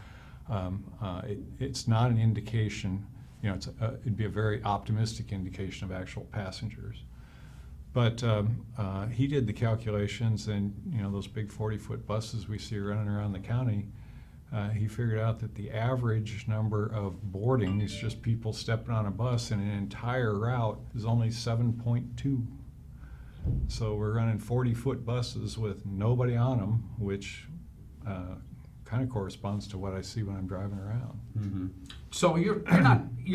it's not an indication. It'd be a very optimistic indication of actual passengers. But he did the calculations, and those big 40-foot buses we see running around the county, he figured out that the average number of boardings, just people stepping on a bus in an entire route, is only 7.2. So we're running 40-foot buses with nobody on them, which kind of corresponds to what I see when I'm driving around. So you're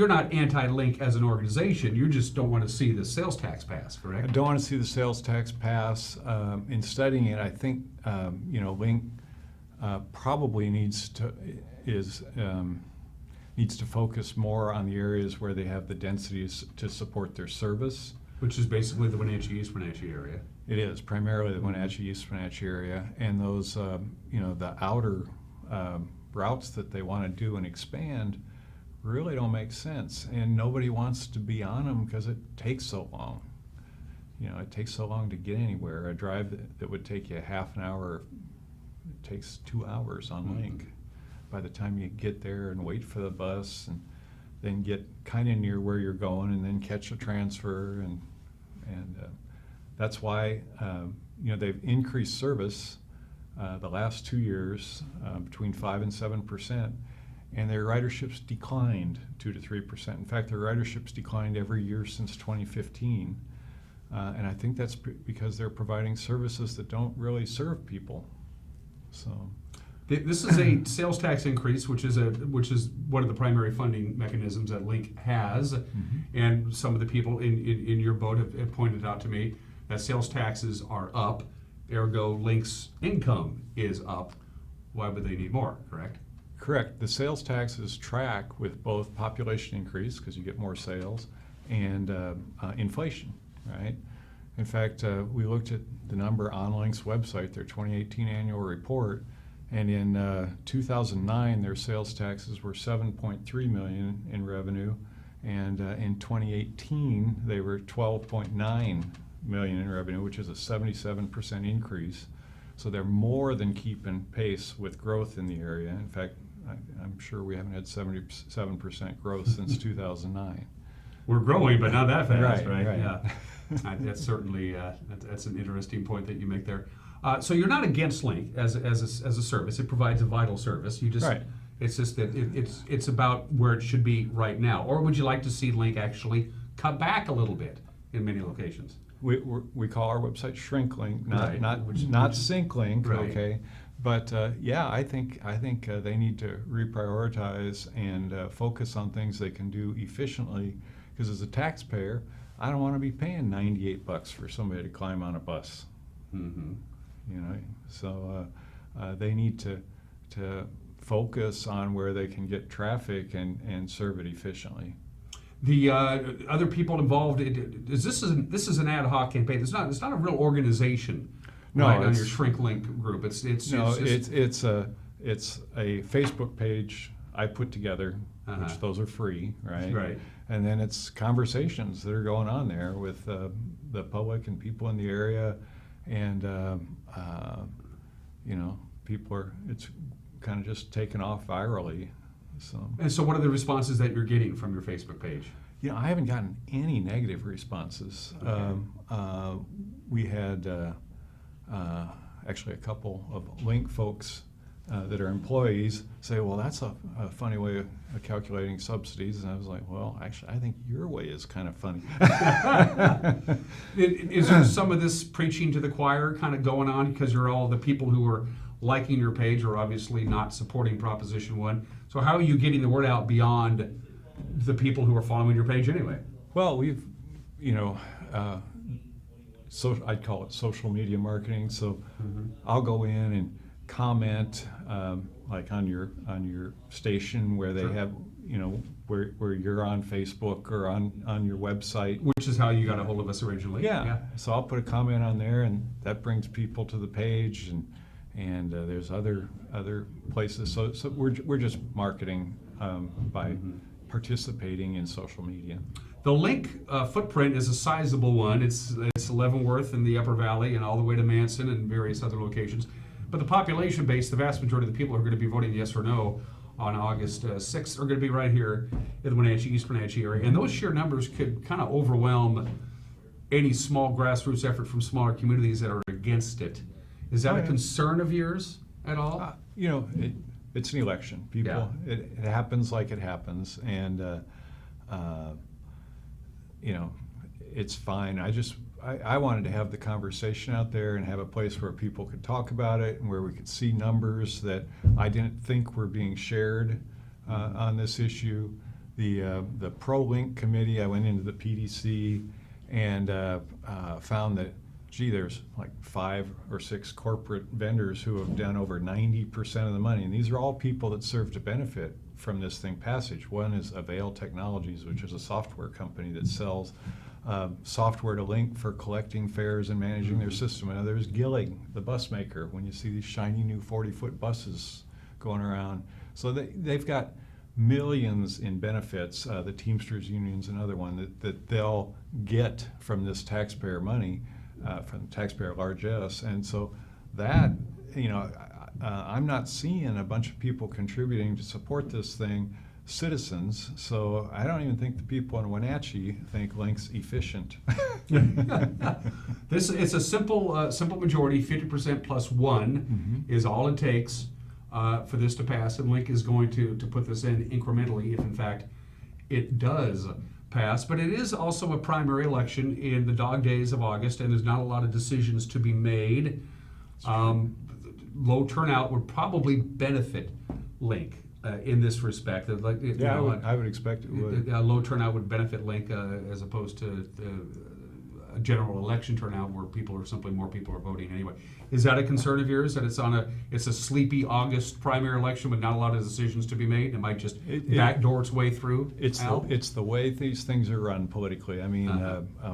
not anti-Link as an organization. You just don't want to see the sales tax pass, correct? I don't want to see the sales tax pass. In studying it, I think Link probably needs to focus more on the areas where they have the densities to support their service. Which is basically the Wenatchee, East Wenatchee area. It is primarily the Wenatchee, East Wenatchee area, and those the outer routes that they want to do and expand really don't make sense, and nobody wants to be on them because it takes so long. It takes so long to get anywhere. A drive that would take you half an hour, it takes 2 hours on Link. By the time you get there and wait for the bus and then get kind of near where you're going and then catch a transfer, and that's why they've increased service the last 2 years between 5 and 7%, and their riderships declined 2 to 3%. In fact, their riderships declined every year since 2015. And I think that's because they're providing services that don't really serve people. So, this is a sales tax increase, which is one of the primary funding mechanisms that Link has. And some of the people in your boat have pointed out to me that sales taxes are up, ergo Link's income is up. Why would they need more, correct? Correct. The sales taxes track with both population increase, because you get more sales, and inflation, right? In fact, we looked at the number on Link's website, their 2018 annual report, and in 2009, their sales taxes were $7.3 million in revenue, and in 2018, they were $12.9 million in revenue, which is a 77% increase. So they're more than keeping pace with growth in the area. In fact, I'm sure we haven't had 77% growth since 2009. We're growing, but not that fast, right? Right. Yeah. That's certainly that's an interesting point that you make there. So you're not against Link as a service. It provides a vital service. You just it's just that it's about where it should be right now. Or would you like to see Link actually cut back a little bit in many locations? We call our website ShrinkLink, not SyncLink, okay? But I think they need to reprioritize and focus on things they can do efficiently. Because as a taxpayer, I don't want to be paying $98 for somebody to climb on a bus. You know, so they need to focus on where they can get traffic and serve it efficiently. The other people involved, this is an ad hoc campaign. It's not a real organization. No, right, on your ShrinkLink group. It's a Facebook page I put together, which those are free, right? Right. And then it's conversations that are going on there with the public and people in the area, and people are. It's kind of just taken off virally. So what are the responses that you're getting from your Facebook page? You know, I haven't gotten any negative responses. Okay. We had actually a couple of Link folks that are employees say, well, that's a funny way of calculating subsidies. And I was like, well, actually, I think your way is kind of funny. Is there some of this preaching to the choir kind of going on because you're all the people who are liking your page are obviously not supporting Proposition 1? So how are you getting the word out beyond the people who are following your page anyway? Well, we've, I'd call it social media marketing. So I'll go in and comment, like on your station where they have, where you're on Facebook or on your website. Which is how you got a hold of us originally. Yeah. So I'll put a comment on there, and that brings people to the page, and there's other places. So we're just marketing by participating in social media. The Link footprint is a sizable one. It's Leavenworth in the Upper Valley and all the way to Manson and various other locations. But the population base, the vast majority of the people who are going to be voting yes or no on August 6th are going to be right here in the Wenatchee, East Wenatchee area. And those sheer numbers could kind of overwhelm any small grassroots effort from smaller communities that are against it. Is that a concern of yours at all? It's an election. People, it happens like it happens, and it's fine. I wanted to have the conversation out there and have a place where people could talk about it and where we could see numbers that I didn't think were being shared on this issue. The Pro-Link committee, I went into the PDC and found that, there's like 5 or 6 corporate vendors who have done over 90% of the money. And these are all people that serve to benefit from this thing passage. One is Avail Technologies, which is a software company that sells software to Link for collecting fares and managing their system. Another is Gillig, the bus maker, when you see these shiny new 40-foot buses going around. So they've got millions in benefits, the Teamsters Union's another one, that they'll get from this taxpayer money, from taxpayer largesse. And so that, I'm not seeing a bunch of people contributing to support this thing, citizens, so I don't even think the people in Wenatchee think Link's efficient. It's a simple majority. 50% plus 1 is all it takes for this to pass, and Link is going to put this in incrementally if in fact it does pass. But it is also a primary election in the dog days of August, and there's not a lot of decisions to be made. Low turnout would probably benefit Link in this respect. I would expect it would. Low turnout would benefit Link as opposed to a general election turnout where more people are voting anyway. Is that a concern of yours, that it's a sleepy August primary election with not a lot of decisions to be made? It might just backdoor its way through? It's the way these things are run politically. I mean,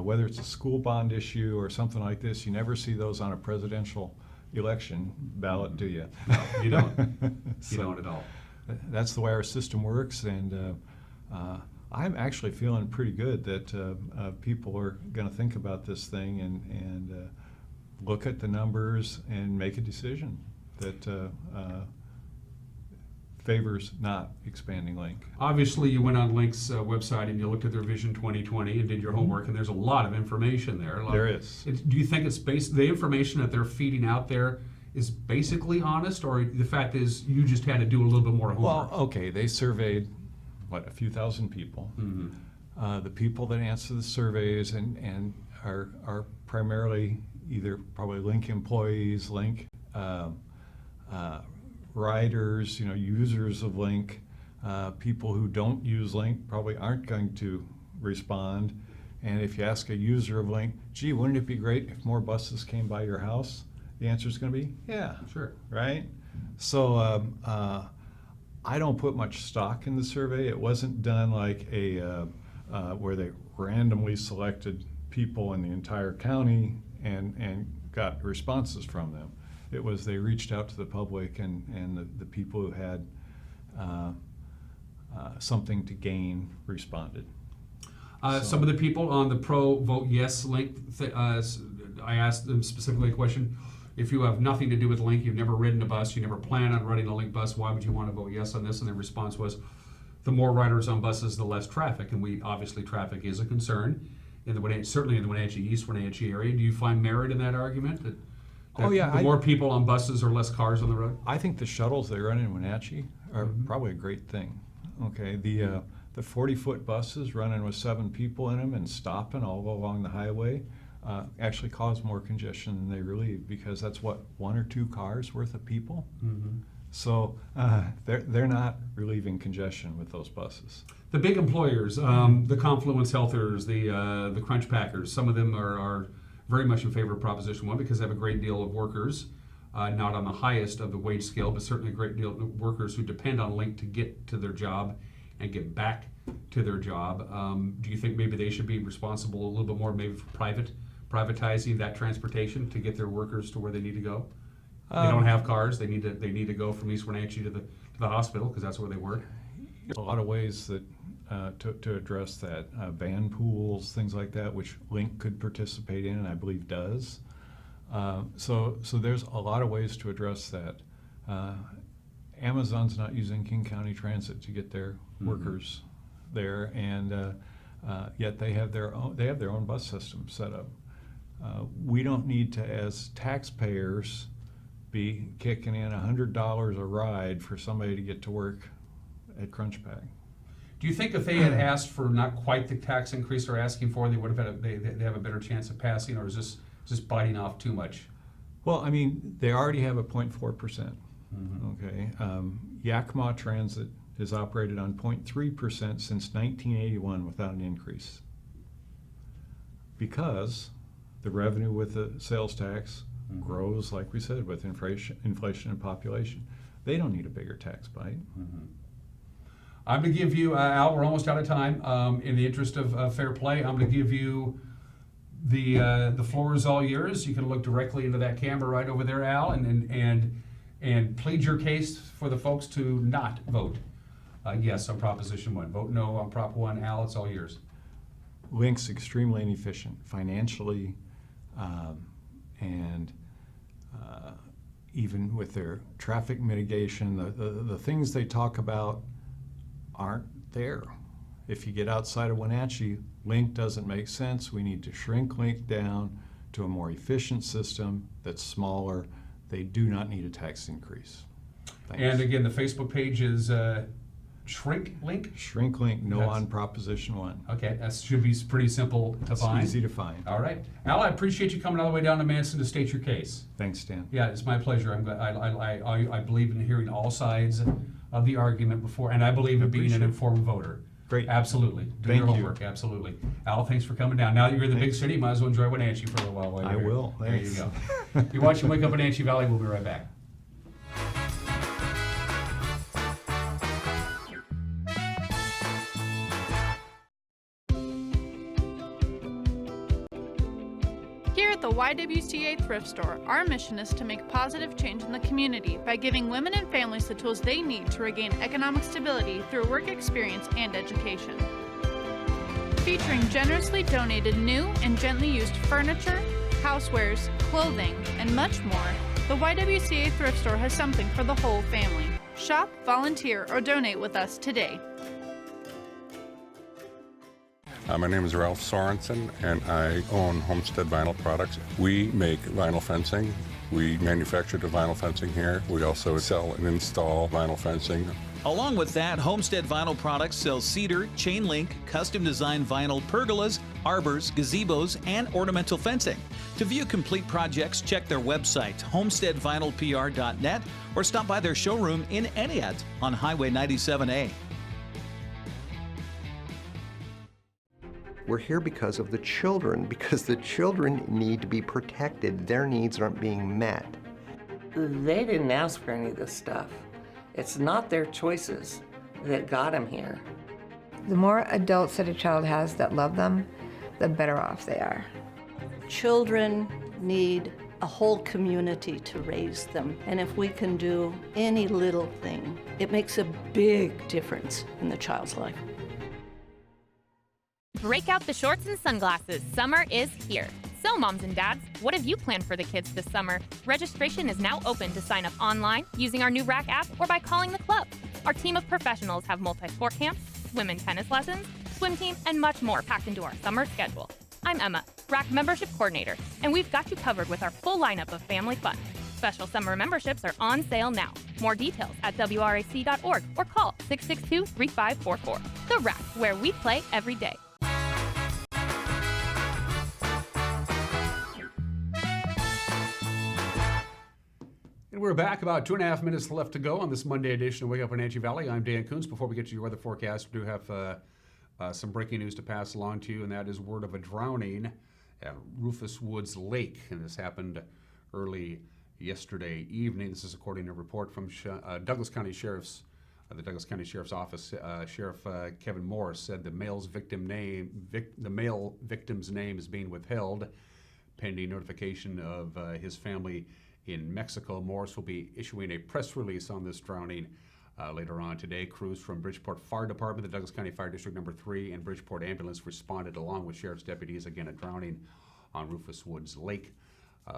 whether it's a school bond issue or something like this, you never see those on a presidential election ballot, do you? No, you don't. You don't at all. That's the way our system works, and I'm actually feeling pretty good that people are going to think about this thing and look at the numbers and make a decision that favors not expanding Link. Obviously, you went on Link's website and you looked at their Vision 2020 and did your homework, and there's a lot of information there. There is. Do you think the information that they're feeding out there is basically honest, or the fact is you just had to do a little bit more homework? Well, okay, they surveyed, a few thousand people. Mm-hmm. The people that answer the surveys and are primarily either probably Link employees, Link riders, users of Link. People who don't use Link probably aren't going to respond. And if you ask a user of Link, gee, wouldn't it be great if more buses came by your house? The answer is going to be, yeah. Sure. Right? So I don't put much stock in the survey. It wasn't done like where they randomly selected people in the entire county and got responses from them. It was they reached out to the public and the people who had something to gain responded. Some of the people on the pro vote yes Link, I asked them specifically a question. If you have nothing to do with Link, you've never ridden a bus, you never plan on running a Link bus, why would you want to vote yes on this? And their response was, the more riders on buses, the less traffic. And obviously traffic is a concern, certainly in the Wenatchee East, Wenatchee area. Do you find merit in that argument? That the more people on buses or less cars on the road? I think the shuttles they run in Wenatchee are probably a great thing. Okay, the 40-foot buses running with 7 people in them and stopping all along the highway actually cause more congestion than they relieve, because that's 1 or 2 cars worth of people. Mm-hmm. So they're not relieving congestion with those buses. The big employers, the Confluence Healthers, the Crunch Packers, some of them are very much in favor of Proposition 1 because they have a great deal of workers, not on the highest of the wage scale, but certainly a great deal of workers who depend on Link to get to their job and get back to their job. Do you think maybe they should be responsible a little bit more maybe for privatizing that transportation to get their workers to where they need to go? They don't have cars. They need to go from East Wenatchee to the hospital because that's where they work. A lot of ways that to address that, van pools, things like that, which Link could participate in, and I believe does. So there's a lot of ways to address that. Amazon's not using King County Transit to get their workers there, and yet they have their own bus system set up. We don't need to, as taxpayers, be kicking in $100 a ride for somebody to get to work at Crunchpack. Do you think if they had asked for not quite the tax increase they're asking for, they would have they have a better chance of passing, or is this just biting off too much? Well, I mean, they already have a 0.4%. Okay, Yakima Transit has operated on 0.3% since 1981 without an increase, because the revenue with the sales tax grows, like we said, with inflation and population. They don't need a bigger tax bite. I'm going to give you, Al, we're almost out of time. In the interest of fair play, I'm going to give you the floor is all yours. You can look directly into that camera right over there, Al, and plead your case for the folks to not vote yes on Proposition 1. Vote no on Prop 1. Al, it's all yours. Link's extremely inefficient financially, and even with their traffic mitigation, the things they talk about aren't there. If you get outside of Wenatchee, Link doesn't make sense. We need to shrink Link down to a more efficient system that's smaller. They do not need a tax increase. Thanks. And again, the Facebook page is Shrink Link? Shrink Link, no on Proposition 1. Okay, that should be pretty simple to find. It's easy to find. All right. Al, I appreciate you coming all the way down to Manson to state your case. Thanks, Dan. Yeah, it's my pleasure. I'm glad. I believe in hearing all sides of the argument before, and I believe in being an informed voter. Great. Absolutely. Do Thank your you. homework. Absolutely. Al, thanks for coming down. Now that you're in the big city, might as well enjoy Wenatchee for a little while I you're here. will. There Thanks. you go. You're watching Wake Up Wenatchee Valley. We'll be right back. Here at the YWCA Thrift Store, our mission is to make positive change in the community by giving women and families the tools they need to regain economic stability through work experience and education. Featuring generously donated new and gently used furniture, housewares, clothing, and much more, the YWCA Thrift Store has something for the whole family. Shop, volunteer, or donate with us today. My name is Ralph Sorensen, and I own Homestead Vinyl Products. We make vinyl fencing. We manufacture the vinyl fencing here. We also sell and install vinyl fencing. Along with that, Homestead Vinyl Products sells cedar, chain link, custom designed vinyl pergolas, arbors, gazebos, and ornamental fencing. To view complete projects, check their website, homesteadvinylpr.net, or stop by their showroom in Entiat on Highway 97A. We're here because of the children, because the children need to be protected. Their needs aren't being met. They didn't ask for any of this stuff. It's not their choices that got them here. The more adults that a child has that love them, the better off they are. Children need a whole community to raise them. And if we can do any little thing, it makes a big difference in the child's life. Break out the shorts and sunglasses. Summer is here. So, moms and dads, what have you planned for the kids this summer? Registration is now open to sign up online using our new RAC app or by calling the club. Our team of professionals have multi-sport camps, swim and tennis lessons, swim team, and much more packed into our summer schedule. I'm Emma, RAC membership coordinator, and we've got you covered with our full lineup of family fun. Special summer memberships are on sale now. More details at wrac.org or call 662-3544. The RAC, where we play every day. And we're back. About 2.5 minutes left to go on this Monday edition of Wake Up Wenatchee Valley. I'm Dan Kuntz. Before we get to your weather forecast, we do have some breaking news to pass along to you, and that is word of a drowning at Rufus Woods Lake. And this happened early yesterday evening. This is according to a report from Douglas County Sheriff's the Douglas County Sheriff's Office. Sheriff Kevin Morris said the male victim's name is being withheld pending notification of his family in Mexico. Morris will be issuing a press release on this drowning later on today. Crews from Bridgeport Fire Department, the Douglas County Fire District Number 3, and Bridgeport Ambulance responded along with sheriff's deputies. Again, a drowning on Rufus Woods Lake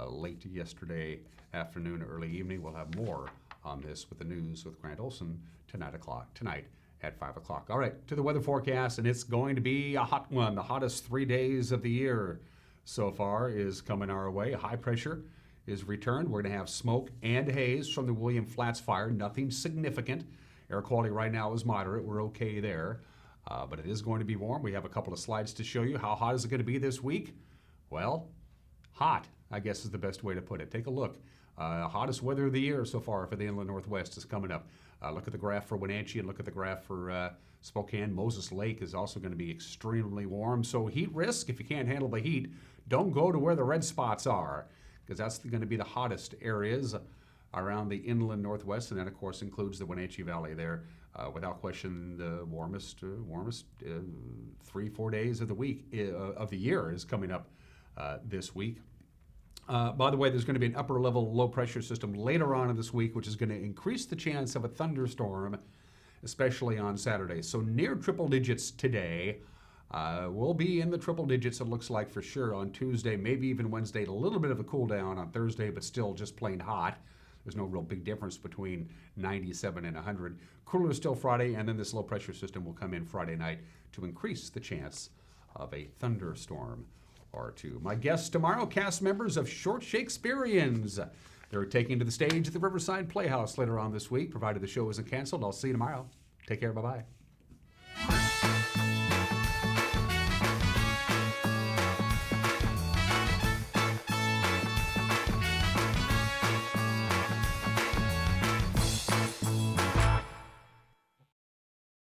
late yesterday afternoon, early evening. We'll have more on this with the news with Grant Olson tonight at 5 o'clock. All right, to the weather forecast, and it's going to be a hot one. The hottest 3 days of the year so far is coming our way. High pressure is returned. We're going to have smoke and haze from the William Flats fire. Nothing significant. Air quality right now is moderate. We're okay there. But it is going to be warm. We have a couple of slides to show you. How hot is it going to be this week? Well, hot, I guess is the best way to put it. Take a look. Hottest weather of the year so far for the inland Northwest is coming up. Look at the graph for Wenatchee and look at the graph for Spokane. Moses Lake is also going to be extremely warm. So heat risk, if you can't handle the heat, don't go to where the red spots are, because that's going to be the hottest areas around the inland Northwest, and that, of course, includes the Wenatchee Valley there. Without question, the warmest 3-4 days of the week of the year is coming up this week. By the way, there's going to be an upper-level low-pressure system later on in this week, which is going to increase the chance of a thunderstorm, especially on Saturday. So near triple digits today. We'll be in the triple digits, it looks like, for sure on Tuesday, maybe even Wednesday. A little bit of a cool down on Thursday, but still just plain hot. There's no real big difference between 97 and 100. Cooler still Friday, and then this low-pressure system will come in Friday night to increase the chance of a thunderstorm or two. My guests tomorrow, cast members of Short Shakespeareans. They're They're taking to the stage at the Riverside Playhouse later on this week, provided the show isn't canceled. I'll see you tomorrow. Take care. Bye-bye.